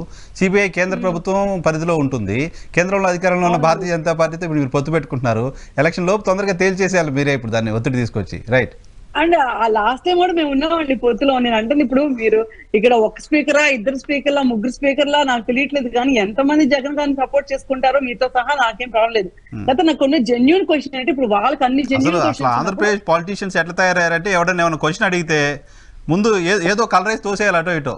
Speaker 1: సిబిఐ కేంద్ర ప్రభుత్వం పరిధిలో ఉంటుంది. కేంద్రంలో అధికారంలో ఉన్న భారతీయ జనతా పార్టీతో ఇప్పుడు మీరు పొత్తు పెట్టుకుంటున్నారు. ఎలక్షన్ లోపు తొందరగా తేల్చేసేయాలి మీరే ఇప్పుడు దాన్ని ఒత్తిడి తీసుకొచ్చి, రైట్?
Speaker 2: అండ్ ఆ లాస్ట్ టైం కూడా మేము ఉన్నామండి పొత్తులో. నేను అంటే ఇప్పుడు మీరు ఇక్కడ ఒక స్పీకరా, ఇద్దరు స్పీకర్లా, ముగ్గురు స్పీకర్లా నాకు తెలియట్లేదు, కానీ ఎంతమంది జగన్ గారిని సపోర్ట్ చేసుకుంటారో మీతో సహా నాకేం ప్రాబ్లం. అయితే నాకు కొన్ని జెన్యూన్ క్వశ్చన్ అంటే ఇప్పుడు వాళ్ళకి అన్ని జెన్యూన్
Speaker 1: క్వశ్చన్. ఆంధ్రప్రదేశ్ పాలిటిషియన్స్ ఎట్లా తయారయ్యారంటే ఎవడన్నా ఏమైనా క్వశ్చన్ అడిగితే ముందు ఏదో కలరేసి తోసేయాలి అటో ఇటో.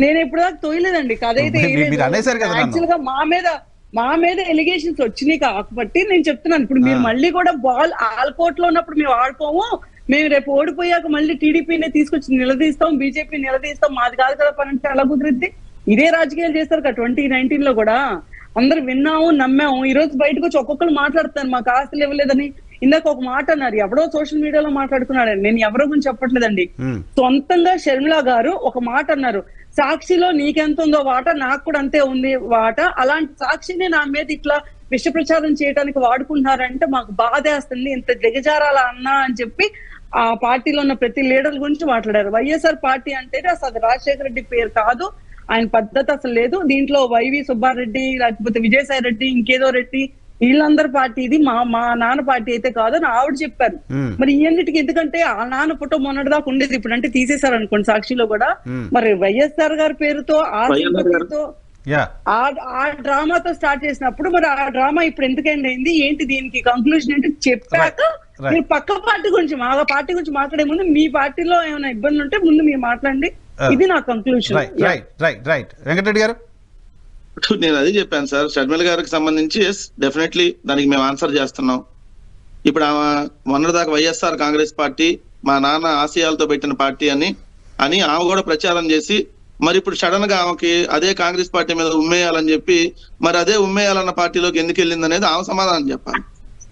Speaker 2: నేను ఇప్పుడు దాకా తోయలేదండి. అదైతే యాక్చువల్ గా మా మీద ఎలిగేషన్స్ వచ్చినాయి కాబట్టి నేను చెప్తున్నాను. ఇప్పుడు మీరు మళ్ళీ కూడా బాల్ ఆల్ కోర్ట్ లో ఉన్నప్పుడు మేము ఆడుకోము, మేము రేపు ఓడిపోయాక మళ్ళీ టీడీపీనే తీసుకొచ్చి నిలదీస్తాం, బీజేపీ నిలదీస్తాం, మాది కాదు కదా పని అంటే ఎలా కుదిరిద్ది? ఇదే రాజకీయాలు చేస్తారు కదా 2019 లో కూడా. అందరు విన్నాము, నమ్మాము. ఈ రోజు బయటకు వచ్చి ఒక్కొక్కరు మాట్లాడుతారు మాకు ఆస్తులు ఇవ్వలేదని. ఇందాక ఒక మాట అన్నారు, ఎవడో సోషల్ మీడియాలో మాట్లాడుతున్నాడండి, నేను ఎవరో గురించి చెప్పట్లేదండి. సొంతంగా షర్మిల గారు ఒక మాట అన్నారు, సాక్షిలో నీకెంత ఉందో వాటా నాకు కూడా అంతే ఉంది వాటా, అలాంటి సాక్షిని నా మీద ఇట్లా విష ప్రచారం చేయడానికి వాడుకుంటున్నారంటే మాకు బాధేస్తుంది, ఇంత దిగజారాల అన్నా అని చెప్పి ఆ పార్టీలో ఉన్న ప్రతి లీడర్ గురించి మాట్లాడారు. వైఎస్ఆర్ పార్టీ అంటే అసలు రాజశేఖర రెడ్డి పేరు కాదు, ఆయన పద్ధతి అసలు లేదు. దీంట్లో వైవి సుబ్బారెడ్డి లేకపోతే విజయసాయి రెడ్డి ఇంకేదో రెడ్డి వీళ్ళందరి పార్టీ ఇది, మా నాన్న పార్టీ అయితే కాదు అని ఆవిడ చెప్పారు. మరి ఇవన్నిటికి ఎందుకంటే ఆ నాన్న ఫోటో మొన్నటిదాకా ఉండేది, ఇప్పుడు అంటే తీసేశారు అనుకోండి సాక్షిలో కూడా. మరి వైఎస్ఆర్ గారి పేరుతో ఆ సింపతితో ఆ డ్రామాతో స్టార్ట్ చేసినప్పుడు మరి ఆ డ్రామా ఇప్పుడు ఎందుకు ఎండ్ అయింది ఏంటి, దీనికి కంక్లూజన్ ఏంటి చెప్పాక మీరు పక్క పార్టీ గురించి మా పార్టీ గురించి మాట్లాడే ముందు మీ పార్టీలో ఏమైనా ఇబ్బందులు ఉంటే ముందు మీరు మాట్లాడండి. ఇది నా కంక్లూజన్.
Speaker 1: వెంకటరెడ్డి గారు,
Speaker 3: నేను అది చెప్పాను సార్, షర్మిల గారికి సంబంధించి డెఫినెట్లీ దానికి మేము ఆన్సర్ చేస్తున్నాం. ఇప్పుడు ఆమె మొన్నటిదాకా వైఎస్ఆర్ కాంగ్రెస్ పార్టీ మా నాన్న ఆశయాలతో పెట్టిన పార్టీ అని ఆమె కూడా ప్రచారం చేసి, మరి ఇప్పుడు సడన్ గా ఆమెకి అదే కాంగ్రెస్ పార్టీ మీద ఉమ్మేయాలని చెప్పి, మరి అదే ఉమ్మేయాలన్న పార్టీలోకి ఎందుకు వెళ్ళింది అనేది ఆమె సమాధానం చెప్పాలి,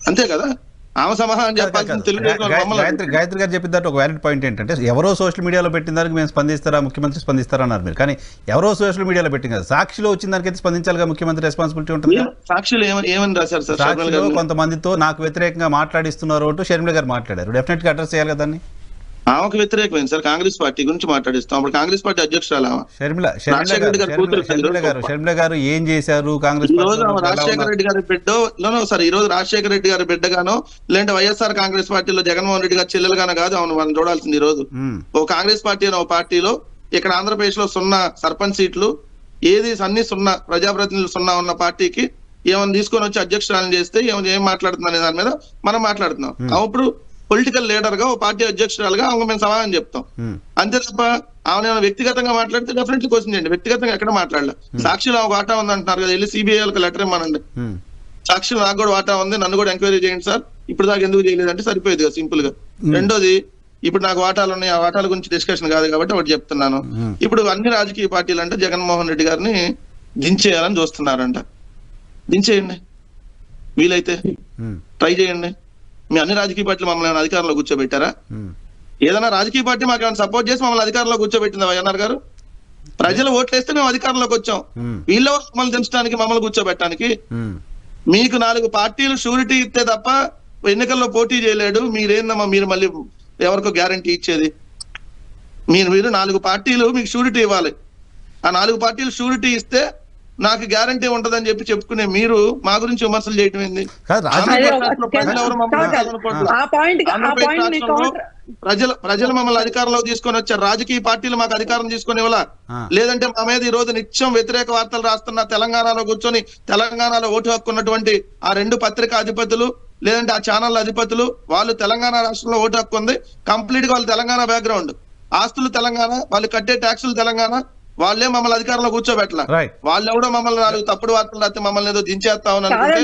Speaker 3: అంతే కదా? ఆమె సమాధానం చెప్పాలి.
Speaker 1: గాయత్రి గారు చెప్పిన ఒక వ్యాలిడ్ పాయింట్ ఏంటంటే, ఎవరో సోషల్ మీడియాలో పెట్టిన దానికి మేము స్పందిస్తారా, ముఖ్యమంత్రి స్పందిస్తారా అన్నారు మీరు. కానీ ఎవరో సోషల్ మీడియాలో పెట్టింది కదా, సాక్షిలో వచ్చిన దానికైతే స్పందించాలిగా, ముఖ్యమంత్రి రెస్పాన్సిబిలిటీ ఉంటుంది.
Speaker 3: సాక్షిలో ఏమని రాశారు సార్?
Speaker 1: సాక్షిలో కొంతమందితో నాకు వ్యతిరేకంగా మాట్లాడిస్తున్నారు అంటూ షర్మిల గారు మాట్లాడారు, డెఫినెట్ గా అడ్రస్ చేయాలి కదా దాన్ని.
Speaker 3: ఆమెకు వ్యతిరేకమైంది సార్, కాంగ్రెస్ పార్టీ గురించి మాట్లాడిస్తాం. అప్పుడు కాంగ్రెస్ పార్టీ అధ్యక్షురాలు
Speaker 1: షర్మిల గారు ఏం చేశారు కాంగ్రెస్?
Speaker 3: ఈ రోజు రాజశేఖర రెడ్డి గారి బిడ్డో సార్, ఈ రోజు రాజశేఖర రెడ్డి గారి బిడ్డగానో లేదంటే వైఎస్ఆర్ కాంగ్రెస్ పార్టీలో జగన్మోహన్ రెడ్డి గారి చెల్లెలుగానో కాదు అవును మనం చూడాల్సింది. ఈ రోజు ఓ కాంగ్రెస్ పార్టీ అనే ఓ పార్టీలో ఇక్కడ ఆంధ్రప్రదేశ్ లో 0 సర్పంచ్ సీట్లు, ఏది అన్ని 0 ప్రజాప్రతినిధులు 0 ఉన్న పార్టీకి ఏమైనా తీసుకొని వచ్చి అధ్యక్షురాలను చేస్తే ఏం మాట్లాడుతుంది అనే దాని మీద మనం మాట్లాడుతున్నాం. అప్పుడు పొలిటికల్ లీడర్ గా ఓ పార్టీ అధ్యక్షురాలుగా ఆమె మేము సమాధానం చెప్తాం, అంతే తప్ప ఆమె వ్యక్తిగతంగా మాట్లాడితే డెఫినెట్లీ క్వశ్చన్ చేయండి. వ్యక్తిగతంగా ఎక్కడ మాట్లాడలే. సాక్షిలో ఒక వాటా ఉంది అంటున్నారు కదా, వెళ్ళి సిబిఐకి లెటర్ ఇవ్వమనండి. సాక్షిలో నాకు కూడా వాటా ఉంది, నన్ను కూడా ఎంక్వైరీ చేయండి సార్, ఇప్పుడు దాకా ఎందుకు చేయలేదంటే సరిపోయేది కదా సింపుల్ గా. రెండోది, ఇప్పుడు నాకు వాటాలు ఉన్నాయి, ఆ వాటాల గురించి డిస్కషన్ కాదు కాబట్టి ఒకటి చెప్తున్నాను. ఇప్పుడు అన్ని రాజకీయ పార్టీలు అంటే జగన్మోహన్ రెడ్డి గారిని దించేయాలని చూస్తున్నారంట. దించేయండి, వీలైతే ట్రై చేయండి. మీ అన్ని రాజకీయ పార్టీలు మమ్మల్ని అధికారంలో కూర్చోబెట్టారా? ఏదైనా రాజకీయ పార్టీ మాకు ఏమైనా సపోర్ట్ చేసి మమ్మల్ని అధికారంలో కూర్చోబెట్టిందా వైఎన్ఆర్ గారు? ప్రజలు ఓట్లేస్తే మేము అధికారంలోకి వచ్చాం, వీళ్ళ మమ్మల్ని దించడానికి మమ్మల్ని కూర్చోబెట్టడానికి. మీకు 4 పార్టీలు షూరిటీ ఇస్తే తప్ప ఎన్నికల్లో పోటీ చేయలేడు, మీరేందమ్మా మీరు మళ్ళీ ఎవరికో గ్యారంటీ ఇచ్చేది? మీరు 4 పార్టీలు మీకు షూరిటీ ఇవ్వాలి, ఆ 4 పార్టీలు షూరిటీ ఇస్తే నాకు గ్యారంటీ ఉంటదని చెప్పి చెప్పుకునే మీరు మా గురించి విమర్శలు చేయటం ఏంది? ప్రజలు మమ్మల్ని అధికారంలో తీసుకొని వచ్చారు, రాజకీయ పార్టీలు మాకు అధికారం తీసుకునే వాళ్ళ లేదంటే మా మీద ఈ రోజు నిత్యం వ్యతిరేక వార్తలు రాస్తున్న తెలంగాణలో కూర్చొని తెలంగాణలో ఓటు హక్కు ఉన్నటువంటి ఆ 2 పత్రికా అధిపతులు లేదంటే ఆ ఛానల్ అధిపతులు, వాళ్ళు తెలంగాణ రాష్ట్రంలో ఓటు హక్కు ఉంది, కంప్లీట్ గా వాళ్ళు తెలంగాణ బ్యాక్గ్రౌండ్, ఆస్తులు తెలంగాణ, వాళ్ళు కట్టే ట్యాక్సులు తెలంగాణ, వాళ్ళే మమ్మల్ని అధికారంలో కూర్చోబెట్టలా. వాళ్ళు ఎవడో మమ్మల్ని 4 తప్పుడు వార్తలు రాస్తే మమ్మల్ని ఏదో దించేస్తామని అనుకుంటే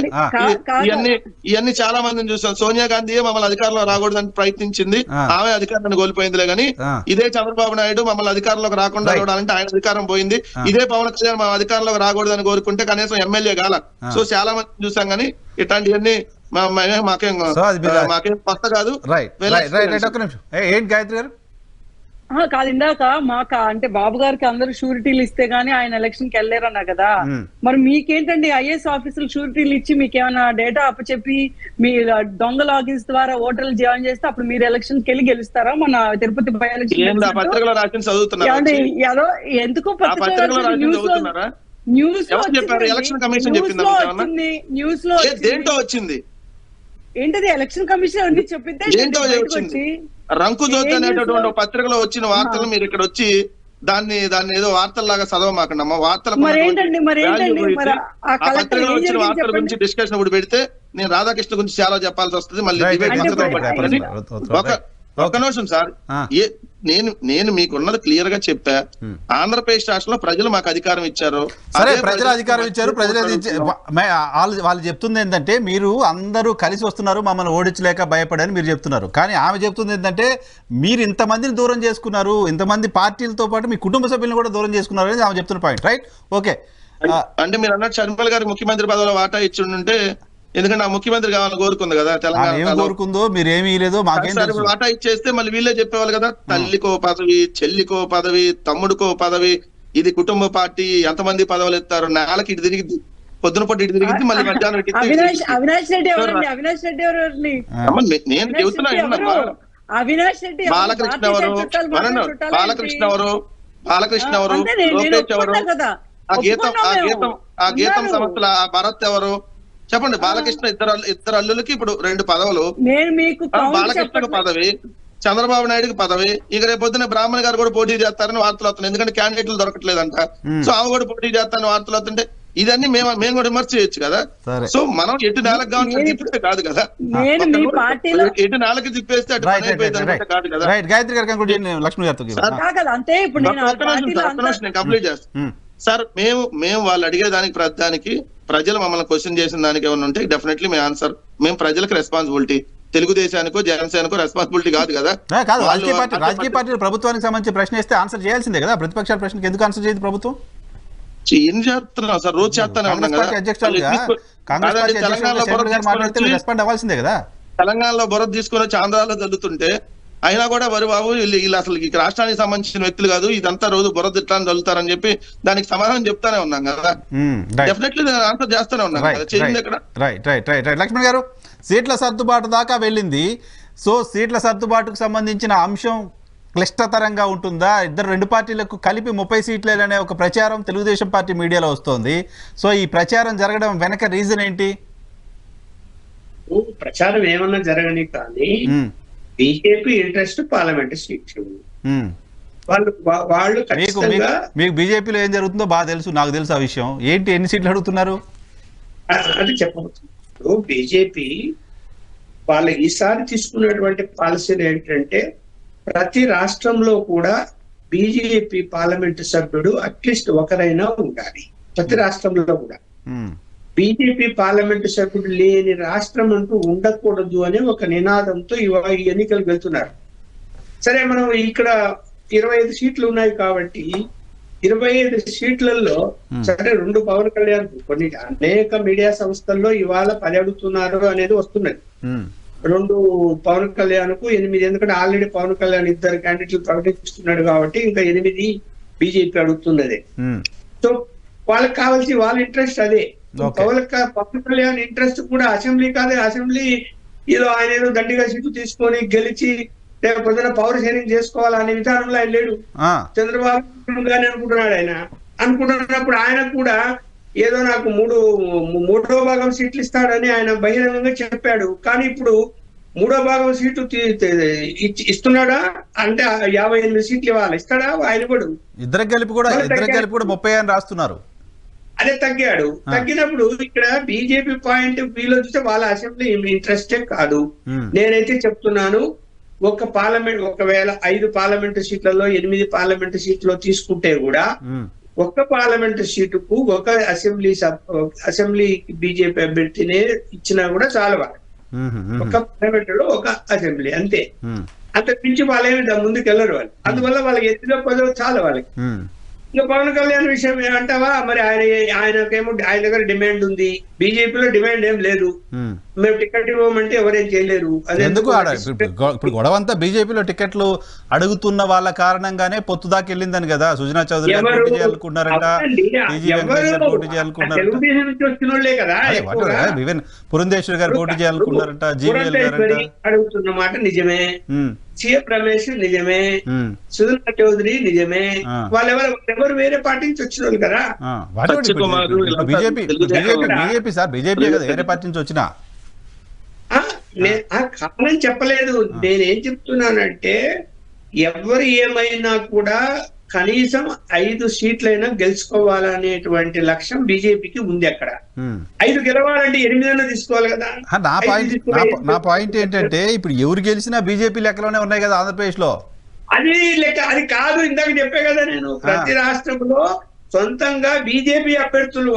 Speaker 3: ఇవన్నీ చాలా మందిని చూసాం. సోనియా గాంధీ మమ్మల్ని అధికారంలో రాకూడదని ప్రయత్నించింది, ఆమె అధికారాన్ని కోల్పోయిందిలే గానీ ఇదే చంద్రబాబు నాయుడు మమ్మల్ని అధికారంలోకి రాకుండా చూడాలంటే ఆయన అధికారం పోయింది. ఇదే పవన్ కళ్యాణ్ మా అధికారంలోకి రాకూడదని కోరుకుంటే కనీసం ఎమ్మెల్యే కాల. సో చాలా మంది చూసాం గానీ ఇట్లాంటివన్నీ మాకేం కొత్త కాదు.
Speaker 1: ఏంటి గాయత్రి గారు?
Speaker 2: కాదు, ఇందాక మాకు అంటే బాబు గారికి అందరూ షూరిటీలు ఇస్తే గానీ ఆయన ఎలక్షన్ కి వెళ్ళారన్నా కదా, మరి మీకేంటండి ఐఏఎస్ ఆఫీసులు షూరిటీలు ఇచ్చి మీకేమైనా డేటా అప్పచెప్పి మీ దొంగ లాగిన్స్ ద్వారా ఓటర్లు జాయిన్ చేస్తే అప్పుడు మీరు ఎలక్షన్ కి వెళ్ళి గెలుస్తారా? మన తిరుపతి బై ఎలక్షన్ ఎందుకు న్యూస్ లో వచ్చింది ఏంటది ఎలక్షన్ కమిషన్ అన్ని చెప్పింది.
Speaker 3: రంకు జ్యోతి అనేటటువంటి పత్రికలో వచ్చిన వార్తలు మీరు ఇక్కడ వచ్చి దాన్ని ఏదో వార్తల్లాగా చదవమాకండి అమ్మ. వార్తల పత్రికలో వచ్చిన వార్తల గురించి డిస్కషన్ ఇప్పుడు పెడితే నేను రాధాకృష్ణ గురించి చాలా చెప్పాల్సి వస్తుంది. మళ్ళీ ఒక్క నిమిషం సార్, నేను మీకున్నది క్లియర్ గా చెప్పా. ఆంధ్రప్రదేశ్ రాష్ట్రంలో ప్రజలు మాకు అధికారం ఇచ్చారు.
Speaker 1: సరే, ప్రజలు అధికారం ఇచ్చారు, వాళ్ళు చెప్తుంది ఏంటంటే మీరు అందరూ కలిసి వస్తున్నారు, మమ్మల్ని ఓడించలేక భయపడని మీరు చెప్తున్నారు. కానీ ఆమె చెప్తుంది ఏంటంటే మీరు ఇంతమందిని దూరం చేసుకున్నారు, ఇంతమంది పార్టీలతో పాటు మీ కుటుంబ సభ్యులను కూడా దూరం చేసుకున్నారు అనేది ఆమె చెప్తున్న పాయింట్. Right, okay.
Speaker 3: అంటే మీరు అన్నట్టు షర్మిల గారికి ముఖ్యమంత్రి పదవిలో వాటా ఇచ్చి ఉంటే, ఎందుకంటే ఆ ముఖ్యమంత్రి కావాలని కోరుకుంది కదా తెలంగాణ.
Speaker 1: కోరుకుందో మీరు ఏమీ లేదో మాకేం
Speaker 3: వాటా ఇచ్చేస్తే మళ్ళీ వీళ్ళే చెప్పేవాళ్ళు కదా, తల్లికో పదవి, చెల్లికో పదవి, తమ్ముడికో పదవి, ఇది కుటుంబ పార్టీ, ఎంతమంది పదవులు ఎత్తారు, నేలకి ఇటు తిరిగి పొద్దున పొట్టి ఇటు తిరిగి మళ్ళీ మధ్యాహ్నం
Speaker 2: అవినాష్ రెడ్డి ఎవరండి?
Speaker 3: నేను చెబుతున్నా.
Speaker 2: అవినాష్ రెడ్డి
Speaker 3: బాలకృష్ణ ఎవరు? బాలకృష్ణ ఎవరు? బాలకృష్ణ ఎవరు? లోకేష్ ఎవరు? ఆ గీతం సంస్థల భరత్ ఎవరు? చెప్పండి. బాలకృష్ణ ఇద్దరు అల్లులకి ఇప్పుడు 2 పదవులు. బాలకృష్ణకు పదవి, చంద్రబాబు నాయుడుకి పదవి. ఇక రేపొద్దున బ్రాహ్మణ్ గారు కూడా పోటీ చేస్తారని వార్తలు వస్తున్నాయి, ఎందుకంటే క్యాండిడేట్లు దొరకట్లేదంట. సో ఆమె కూడా పోటీ చేస్తారని వార్తలు వస్తుంటే ఇదన్నీ మేము కూడా విమర్శ చేయొచ్చు కదా. సో మనం ఎటు నేలకు కావాల్సిన తిప్పితే కాదు కదా, ఎటు నేలకి తిప్పేస్తే అటు కాదు కదా.
Speaker 1: లక్ష్మి గారితో
Speaker 3: నేను కంప్లీట్ చేస్తాను సార్. మేము వాళ్ళు అడిగే దానికి ప్రతిదానికి ప్రజలు మమ్మల్ని క్వశ్చన్ చేసిన దానికి ఏమైనా ఉంటే డెఫినెట్లీ మేము ఆన్సర్. మేము ప్రజలకు రెస్పాన్సిబిలిటీ, తెలుగుదేశానికో జనసేనకో రెస్పాన్సిబిలిటీ కాదు కదా.
Speaker 1: రాజకీయ పార్టీలు ప్రభుత్వానికి సంబంధించి ప్రశ్న ఇస్తే ఆన్సర్ చేయాల్సిందే కదా. ప్రతిపక్షాల ప్రశ్నకి ఎందుకు ఆన్సర్ చేయదు ప్రభుత్వం?
Speaker 3: ఏం చేస్తున్నాం సార్, రోజు చేస్తానే ఉన్నాం కదా. తెలంగాణలో బురద తీసుకుని వచ్చి ఆంధ్రాలో జల్లుతుంటే అయినా కూడా వరి బాబు వీళ్ళు అసలు ఈ రాష్ట్రానికి సంబంధించిన వ్యక్తులు కాదు, ఇదంతా రోజు బురద ఇట్లా చల్లుతారని చెప్పి దానికి సమాధానం చెప్తానే ఉన్నాం కదా. డెఫినెట్లీ ఆన్సర్ చేస్తానే ఉన్నాం కదా. చేయండి ఇక్కడ.
Speaker 1: రైట్. లక్ష్మణ్ గారు, సీట్ల సర్దుబాటు దాకా వెళ్ళింది. సో సీట్ల సర్దుబాటుకు సంబంధించిన అంశం క్లిష్టతరంగా ఉంటుందా? 2 పార్టీలకు కలిపి 30 సీట్లేదనే ఒక ప్రచారం తెలుగుదేశం పార్టీ మీడియాలో వస్తోంది. సో ఈ ప్రచారం జరగడం వెనక రీజన్ ఏంటి?
Speaker 4: ప్రచారం ఏమన్నా జరగని కానీ బీజేపీ ఇంట్రెస్ట్ పార్లమెంట్ సీట్లు. వాళ్ళు
Speaker 1: మీకు బీజేపీలో ఏం జరుగుతుందో బాగా తెలుసు, నాకు తెలుసు ఆ విషయం. ఏంటి, ఎన్ని సీట్లు అడుగుతున్నారు
Speaker 4: అది చెప్పవచ్చు. బీజేపీ వాళ్ళు ఈసారి తీసుకున్నటువంటి పాలసీలు ఏంటంటే ప్రతి రాష్ట్రంలో కూడా బీజేపీ పార్లమెంటు సభ్యుడు అట్లీస్ట్ ఒకరైనా ఉండాలి. ప్రతి రాష్ట్రంలో కూడా బీజేపీ పార్లమెంటు సభ్యుడు లేని రాష్ట్రం అంటూ ఉండకూడదు అనే ఒక నినాదంతో ఈ ఎన్నికలకు వెళ్తున్నారు. సరే, మనం ఇక్కడ 25 సీట్లు ఉన్నాయి కాబట్టి 25 సీట్లలో సరే 2 పవన్ కళ్యాణ్, కొన్ని అనేక మీడియా సంస్థల్లో ఇవాళ 10 అడుగుతున్నారు అనేది వస్తున్నది. 2 పవన్ కళ్యాణ్ కు 8, ఎందుకంటే ఆల్రెడీ పవన్ కళ్యాణ్ 2 క్యాండిడేట్లు ప్రకటిస్తున్నాడు కాబట్టి ఇంకా 8 బీజేపీ అడుగుతున్నదే. సో వాళ్ళకి కావాల్సి వాళ్ళ ఇంట్రెస్ట్ అదే. పవన్ కళ్యాణ్ ఇంట్రెస్ట్ కూడా అసెంబ్లీ కాదే, అసెంబ్లీ ఏదో ఆయన ఏదో దండిగా సీట్లు తీసుకొని గెలిచి లేకపోతే పవర్ షేరింగ్ చేసుకోవాలనే విధానంలో ఆయన లేడు. చంద్రబాబు గాని అనుకుంటున్నాడు. ఆయన అనుకుంటున్నప్పుడు ఆయన కూడా ఏదో నాకు 3వ భాగం సీట్లు ఇస్తాడని ఆయన బహిరంగంగా చెప్పాడు. కానీ ఇప్పుడు 3వ భాగం సీట్లు ఇస్తున్నాడా అంటే 58 సీట్లు ఇవ్వాలి, ఇస్తాడా? ఆయన కూడా
Speaker 1: ఇద్దరు కలిపి కూడా 30 అని రాస్తున్నారు.
Speaker 4: అదే తగ్గాడు. తగ్గినప్పుడు ఇక్కడ బీజేపీ పాయింట్ వీలో చూస్తే వాళ్ళ అసెంబ్లీ ఇంట్రెస్టే కాదు. నేనైతే చెప్తున్నాను, ఒకవేళ 5 పార్లమెంటు సీట్లలో 8 పార్లమెంటు సీట్లో తీసుకుంటే కూడా ఒక్క పార్లమెంటు సీటుకు ఒక అసెంబ్లీ బీజేపీ అభ్యర్థినే ఇచ్చినా కూడా చాలు. వాళ్ళు ఒక పార్లమెంట్ లో ఒక అసెంబ్లీ అంతే, అంత మించి వాళ్ళేమి ముందుకు వెళ్ళరు వాళ్ళు. అందువల్ల వాళ్ళకి ఎత్తులో పదవి చాలు వాళ్ళకి. ఇంకా పవన్ కళ్యాణ్ విషయం ఏమంటావా, మరి ఆయనకేమో ఆయన దగ్గర డిమాండ్ ఉంది, బీజేపీలో డిమాండ్ ఏం లేదు. మేము టికెట్ ఇవ్వమంటే ఎవరేం చేయలేరు.
Speaker 1: ఎందుకు ఇప్పుడు గొడవ అంతా బీజేపీలో టికెట్లు అడుగుతున్న వాళ్ళ కారణంగానే పొత్తు దాకా వెళ్ళిందని కదా. సుజనా చౌదరి గారు పోటీ చేయాలనుకున్నారంట, పోటీ చేయాలనుకున్నారంట, పురంధేశ్వరి గారు పోటీ చేయాలనుకున్నారంట, జీవీఎల్ గారు
Speaker 4: అడుగుతున్న మాట నిజమే, సీఎం రమేష్ నిజమే, సుజనా చౌదరి నిజమే. వాళ్ళెవరు వేరే పార్టీ నుంచి వచ్చిన వాళ్ళు కదా.
Speaker 1: బీజేపీ సార్, బీజేపీ కదా వేరే పార్టీ నుంచి వచ్చినా
Speaker 4: కారణం చెప్పలేదు. నేనేం చెప్తున్నానంటే ఎవరు ఏమైనా కూడా కనీసం 5 సీట్లైనా గెలుచుకోవాలనేటువంటి లక్ష్యం బీజేపీకి ఉంది. అక్కడ 5 గెలవాలంటే 8 తీసుకోవాలి కదా.
Speaker 1: నా పాయింట్ ఏంటంటే ఇప్పుడు ఎవరు గెలిచినా బీజేపీ లెక్కలోనే ఉన్నాయి కదా ఆంధ్రప్రదేశ్ లో.
Speaker 4: అది లెక్క, అది కాదు. ఇందాక చెప్పే కదా నేను, ప్రతి రాష్ట్రంలో సొంతంగా బీజేపీ అభ్యర్థులు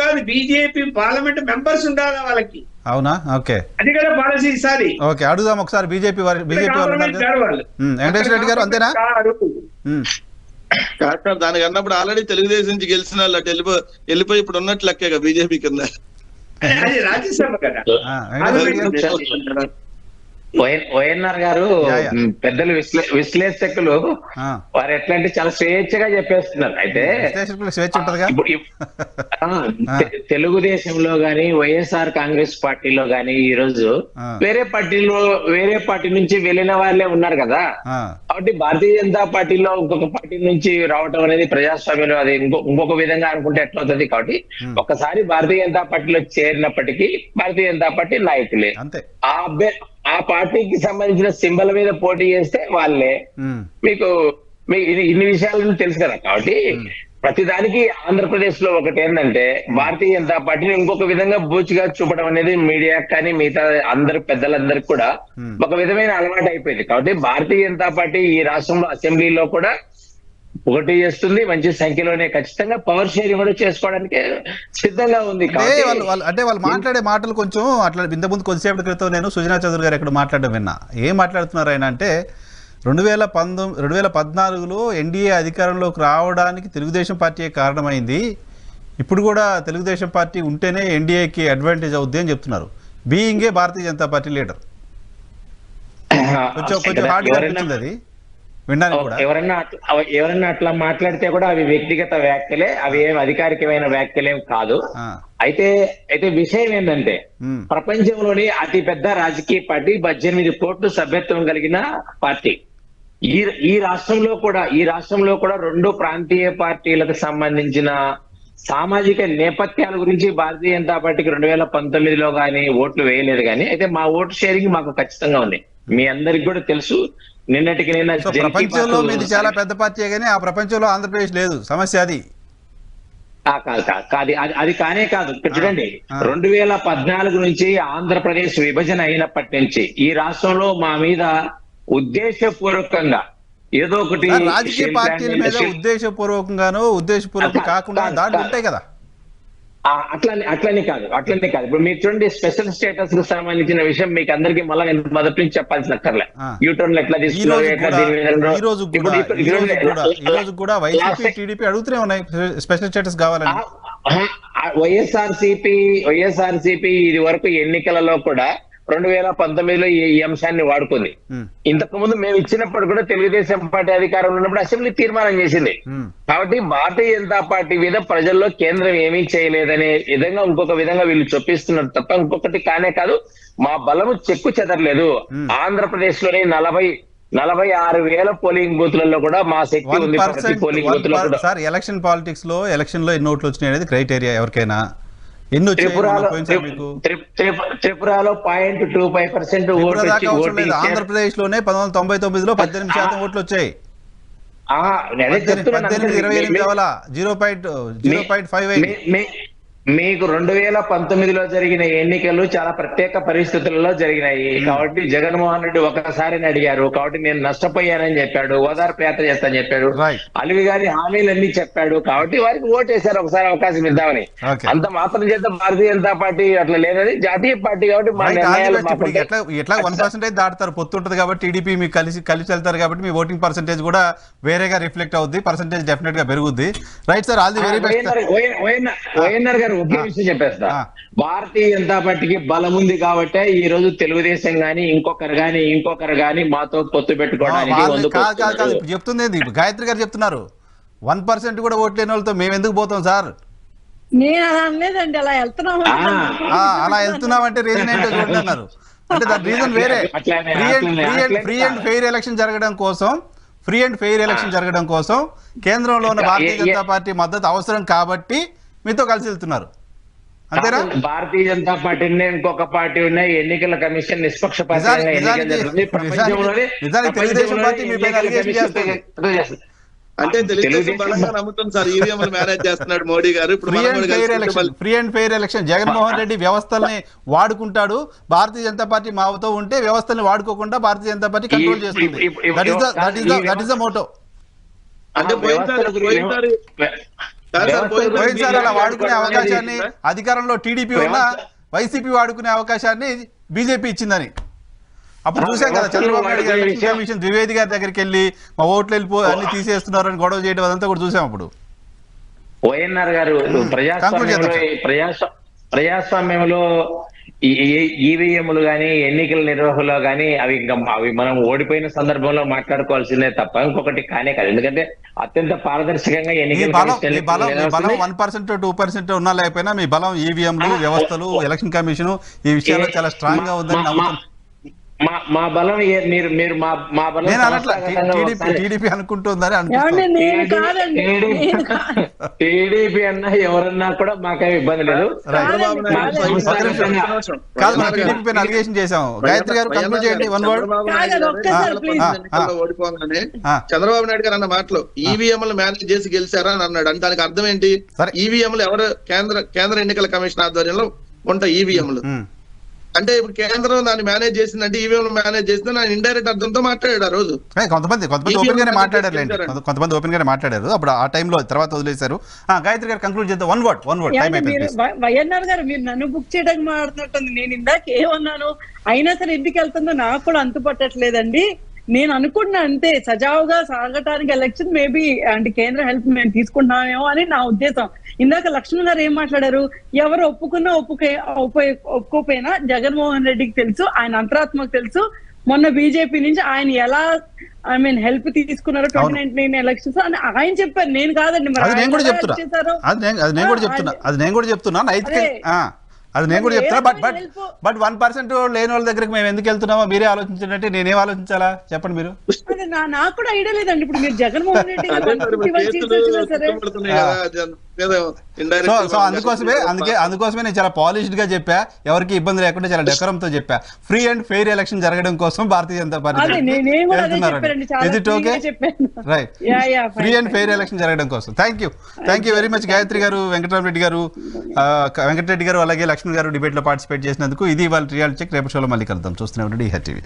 Speaker 4: కాదు, బీజేపీ పార్లమెంట్ మెంబర్స్ ఉండాలి వాళ్ళకి.
Speaker 1: అవునా? ఓకే,
Speaker 4: అది కదా పాలసీ ఈసారి.
Speaker 1: ఓకే, అడుగుదాం ఒకసారి బీజేపీ వాళ్ళు. వెంకటేశ్వర రెడ్డి గారు అంతేనా?
Speaker 3: కాదు, దానికి అన్నప్పుడు ఆల్రెడీ తెలుగుదేశం నుంచి గెలిచిన వాళ్ళు అటు వెళ్ళిపోయి ఇప్పుడు ఉన్నట్లు లెక్కేగా బీజేపీ కింద.
Speaker 4: అది రాజ్యసభ కదా.
Speaker 5: వైఎన్ఆర్ గారు పెద్దలు విశ్లేషకులు వారు ఎట్లా అంటే చాలా స్వేచ్ఛగా చెప్పేస్తున్నారు. అయితే తెలుగుదేశంలో గాని వైఎస్ఆర్ కాంగ్రెస్ పార్టీలో గాని ఈ రోజు వేరే పార్టీ నుంచి వెళ్ళిన వాళ్ళే ఉన్నారు కదా. కాబట్టి భారతీయ జనతా పార్టీలో ఇంకొక పార్టీ నుంచి రావటం అనేది ప్రజాస్వామ్యంలో అది ఇంకొక విధంగా అనుకుంటే ఎట్లా అవుతుంది. కాబట్టి ఒక్కసారి భారతీయ జనతా పార్టీలో చేరినప్పటికీ భారతీయ జనతా పార్టీ నాయకులే. ఆ పార్టీకి సంబంధించిన సింబల్ మీద పోటీ చేస్తే వాళ్ళే. మీకు ఇన్ని విషయాలు తెలుసు కదా. కాబట్టి ప్రతిదానికి ఆంధ్రప్రదేశ్ లో ఒకటి ఏంటంటే భారతీయ జనతా పార్టీని ఇంకొక విధంగా బూచిగా చూపడం అనేది మీడియా కానీ మిగతా అందరు పెద్దలందరికీ కూడా ఒక విధమైన అలవాటు అయిపోయింది. కాబట్టి భారతీయ జనతా పార్టీ ఈ రాష్ట్రంలో అసెంబ్లీలో కూడా పోటీ చేస్తుంది, మంచి సంఖ్యలోనే ఖచ్చితంగా పవర్ షేరింగ్ కూడా చేసుకోవడానికి సిద్ధంగా ఉంది.
Speaker 1: అంటే వాళ్ళు మాట్లాడే మాటలు కొంచెం అట్లా ఇంతకుముందు కొద్దిసేపటి క్రితం నేను సుజనా చౌదరి గారు ఎక్కడ మాట్లాడడం విన్నా. ఏం మాట్లాడుతున్నారు ఆయన అంటే 2014లో ఎన్డీఏ అధికారంలోకి రావడానికి తెలుగుదేశం పార్టీయే కారణమైంది, ఇప్పుడు కూడా తెలుగుదేశం పార్టీ ఉంటేనే ఎన్డీఏకి అడ్వాంటేజ్ అవుద్ది అని చెప్తున్నారు, బీయింగే భారతీయ జనతా పార్టీ లీడర్. కొంచెం హార్డ్గా అనిపించింది అది.
Speaker 5: ఎవరన్నా అట్లా మాట్లాడితే కూడా అవి వ్యక్తిగత వ్యాఖ్యలే, అవి ఏం అధికారికమైన వ్యాఖ్యలేం కాదు. అయితే విషయం ఏంటంటే ప్రపంచంలోని అతి పెద్ద రాజకీయ పార్టీ 18 కోట్ల సభ్యత్వం కలిగిన పార్టీ. ఈ రాష్ట్రంలో కూడా 2 ప్రాంతీయ పార్టీలకు సంబంధించిన సామాజిక నేపథ్యాల గురించి భారతీయ జనతా పార్టీకి 2019లో గానీ ఓట్లు వేయలేదు. కానీ అయితే మా ఓటు షేరింగ్ మాకు ఖచ్చితంగా ఉంది. మీ అందరికి కూడా తెలుసు. నిన్నటికి నిన్న
Speaker 1: ప్రపంచంలో మీది చాలా పెద్ద పార్టీ, కానీ ఆ ప్రపంచంలో ఆంధ్రప్రదేశ్ లేదు. సమస్య అది
Speaker 5: అది కానే కాదు. చూడండి, 2014 నుంచి ఆంధ్రప్రదేశ్ విభజన అయినప్పటి నుంచి ఈ రాష్ట్రంలో మా మీద ఉద్దేశపూర్వకంగా ఏదో ఒకటి
Speaker 1: రాజకీయ పార్టీల మీద ఉద్దేశపూర్వకంగానో ఉద్దేశపూర్వకం కాకుండా దాంట్లో ఉంటాయి కదా.
Speaker 5: అట్లనే కాదు. ఇప్పుడు మీరు చూడండి, స్పెషల్ స్టేటస్ కు సంబంధించిన విషయం మీకు అందరికీ మళ్ళీ మొదటి నుంచి చెప్పాల్సిన అక్కర్లే. యూటర్న్ ఎట్లా
Speaker 1: కూడా వైసీపీ టీడీపీ అడుగుతూనే ఉన్నాయి స్పెషల్ స్టేటస్ కావాలని.
Speaker 5: వైఎస్ఆర్సీపీ ఇది వరకు ఎన్నికలలో కూడా 2019లో ఈ అంశాన్ని వాడుకుంది. ఇంతకు ముందు మేము ఇచ్చినప్పుడు కూడా తెలుగుదేశం పార్టీ అధికారంలో ఉన్నప్పుడు అసెంబ్లీ తీర్మానం చేసింది. కాబట్టి భారతీయ జనతా పార్టీ మీద ప్రజల్లో కేంద్రం ఏమీ చేయలేదనే విధంగా ఇంకొక విధంగా వీళ్ళు చొప్పిస్తున్నారు తప్ప ఇంకొకటి కానే కాదు. మా బలము చెక్కు చెదరలేదు. ఆంధ్రప్రదేశ్ లోని 46,000 పోలింగ్ బూత్లలో కూడా మా శక్తి ఉంది. పోలింగ్ బూత్ లో కూడా
Speaker 1: సార్ ఎలక్షన్ పాలిటిక్స్ లో ఎలక్షన్ లో ఎన్ని ఓట్లు వచ్చినాయి అనేది క్రైటీరియా ఎవరికైనా.
Speaker 5: త్రిపురలో 0.25% ఓటు.
Speaker 1: ఆంధ్రప్రదేశ్ లోనే 1999లో 18% ఓట్లు వచ్చాయి. 18-28 కావాలా 0.5.
Speaker 5: మీకు 2019లో జరిగిన ఎన్నికలు చాలా ప్రత్యేక పరిస్థితులలో జరిగినాయి. కాబట్టి జగన్మోహన్ రెడ్డి ఒకసారి అడిగారు, కాబట్టి నేను నష్టపోయానని చెప్పాడు. ఓదార్పు యాత్ర చేస్తానని చెప్పాడు. అలివి గారి హామీలన్నీ చెప్పాడు. కాబట్టి వారికి ఓటేశారు, ఒకసారి అవకాశం ఇద్దామని. అంత మాత్రం చేత భారతీయ జనతా పార్టీ అట్లా లేదని జాతీయ పార్టీ. కాబట్టి మా
Speaker 1: ఎట్లా 1% దాటుతారు, పొత్తు ఉంటుంది కాబట్టి టీడీపీ మీకు కలిసి వెళ్తారు కాబట్టి మీ ఓటింగ్ పర్సెంటేజ్ కూడా వేరేగా రిఫ్లెక్ట్ అవుద్ది, పర్సెంటేజ్ డెఫినెట్ గా పెరుగుద్ది. Right sir, all the very best.
Speaker 5: YNR గారు ఒకే విషయం చెప్పేస్తా, భారతీయ జనతా పార్టీకి బలం ఉంది కాబట్టి ఈ రోజు తెలుగుదేశం గాని ఇంకొకరు గాని మాతో పొత్తు పెట్టుకోవడానికి
Speaker 1: చెప్తుంది. గాయత్రి గారు చెప్తున్నారు 1% కూడా ఓట్లు లేని వాళ్ళతో మేము ఎందుకు పోతాం సార్.
Speaker 2: నేను అలా అనలేదండి, అలా
Speaker 1: వెళ్తున్నామంటే రీజన్ ఏంటో చూడండి అన్నారు. అంటే దాని రీజన్ వేరే. ఫ్రీ అండ్ ఫెయిర్ ఎలక్షన్ జరగడం కోసం కేంద్రంలో ఉన్న భారతీయ జనతా పార్టీ మద్దతు అవసరం కాబట్టి మీతో కలిసి వెళ్తున్నారు, అంతేనా?
Speaker 5: భారతీయ జనతా పార్టీ ఇంకొక పార్టీ ఉన్నాయి, ఎన్నికల కమిషన్ నిష్పక్షపాతంగా
Speaker 1: తెలుగుదేశం పార్టీ మీ పైన అలిగేషన్ చేస్తుంది.
Speaker 3: అంటే తెలుగుదేశం బలంగా నమ్ముతుంది సార్ ఈవీఎంలు మేనేజ్ చేస్తున్నాడు మోడీ గారు. ఇప్పుడు
Speaker 1: free and fair election Jaganmohan Reddy వ్యవస్థల్ని వాడుకుంటాడు, భారతీయ జనతా పార్టీ మాతో ఉంటే వ్యవస్థల్ని వాడుకోకుండా భారతీయ జనతా పార్టీ కంట్రోల్ చేస్తుంది. That is the motto.
Speaker 3: అంటే
Speaker 1: పోయినసారి అలా వాడుకునే అవకాశాన్ని అధికారంలో టీడీపీ ఉన్న వైసీపీ వాడుకునే అవకాశాన్ని బీజేపీ ఇచ్చిందని అప్పుడు చూసాం కదా. చంద్రబాబు నాయుడు గారు ఎలక్షన్ కమిషన్ ద్వివేది గారి దగ్గరికి వెళ్ళి మా ఓట్లు అన్ని తీసేస్తున్నారని గొడవ చేయడం అదంతా కూడా చూసాం అప్పుడు.
Speaker 5: ఓఎన్ఆర్ గారు ప్రజాస్వామ్యంలో ఈవీఎంలు గాని ఎన్నికల నిర్వహణలో గాని అవి మనం ఓడిపోయిన సందర్భంలో మాట్లాడుకోవాల్సిందే తప్ప ఇంకొకటి కానే కాదు. ఎందుకంటే అత్యంత పారదర్శకంగా
Speaker 1: బలం 1% 2% ఉన్నా లేకపోయినా మీ బలం ఈవీఎంలు వ్యవస్థలు ఎలక్షన్ కమిషన్ ఈ విషయాల్లో చాలా స్ట్రాంగ్ గా ఉందని నమ్ముతున్నాను.
Speaker 5: మా బలం మీరు మా బలం
Speaker 1: టీడీపీ అనుకుంటుందని
Speaker 5: టీడీపీ అన్నా ఎవరన్నా కూడా మాకేం ఇబ్బంది లేదు.
Speaker 1: అలిగేషన్ చేసాం. గాయత్రి గారు కంక్లూడ్ చేయండి.
Speaker 3: ఓడిపోగానే చంద్రబాబు నాయుడు గారు అన్న మాటలు ఈవీఎంలు మేనేజ్ చేసి గెలిచారా అని అన్నాడు. అంటే దానికి అర్థం ఏంటి? ఈవీఎంలు ఎవరు కేంద్ర ఎన్నికల కమిషన్ ఆధ్వర్యంలో ఉంటాయి ఈవీఎంలు. అంటే ఇప్పుడు కేంద్రం దాన్ని మేనేజ్ చేసిందంటే ఈవీఎంలు మేనేజ్ చేసింది నా ఇండైరెక్ట్ అర్థంతో మాట్లాడాడు ఆ రోజు.
Speaker 1: కొంతమంది ఓపెన్ గానే మాట్లాడారు, కొంతమంది ఓపెన్ గానే మాట్లాడారు. అప్పుడు ఆ టైంలో తర్వాత వదిలేశారు. గాయత్రి గారు కంక్లూడ్ చేద్దాం. One word.
Speaker 2: వైఎన్ఆర్ గారు మీరు నన్ను బుక్ చేయడానికి మాట్లాడుతుంది. నేను ఇందాక ఏమన్నాను, అయినా సరే ఎందుకు వెళ్తుందో నాకు కూడా అంతుపట్టట్లేదండి. నేను అనుకున్నా అంతే, సజావుగా సాగటానికి ఎలక్షన్ మేబీ అంటే కేంద్ర హెల్ప్ మేము తీసుకుంటున్నామేమో అని నా ఉద్దేశం. ఇందాక లక్ష్మణ్ గారు ఏం మాట్లాడారు, ఎవరు ఒప్పుకున్నా ఒప్పుకోపోయినా జగన్మోహన్ రెడ్డికి తెలుసు, ఆయన అంతరాత్మకు తెలుసు. మొన్న బీజేపీ నుంచి ఆయన ఎలా హెల్ప్ తీసుకున్నారు 2019 ఎలక్షన్స్ అని ఆయన చెప్పారు, నేను కాదండి.
Speaker 1: అది నేను కూడా చెప్తున్నా అది నేను కూడా చెప్తున్నా. బట్ 1% లేని వాళ్ళ దగ్గరికి మేము ఎందుకు వెళ్తున్నామో మీరే ఆలోచించినట్టే నేనేం ఆలోచించాలా చెప్పండి మీరు.
Speaker 2: నాకు కూడా ఐడియా లేదండి. ఇప్పుడు మీరు జగన్మోహన్ రెడ్డి
Speaker 1: సో అందుకోసమే నేను చాలా పాలిష్డ్ గా చెప్పా, ఎవరికి ఇబ్బంది లేకుండా చాలా డెకరంతో చెప్పా. ఫ్రీ అండ్ ఫెయిర్ ఎలక్షన్ జరగడం కోసం Bharatiya Janata Party right, free and fair election జరగడం కోసం. Thank you very much Gayatri garu, Venkatareddy గారు అలాగే లక్ష్మణ్ గారు డిబేట్ లో పార్టిసిపేట్ చేసినందుకు. ఇది వాళ్ళ రియాలిటీ చెక్. రేపు షోలో మళ్ళీ కలుద్దాం. చూస్తూనే ఉండండి ఈహెచ్ టీవీ.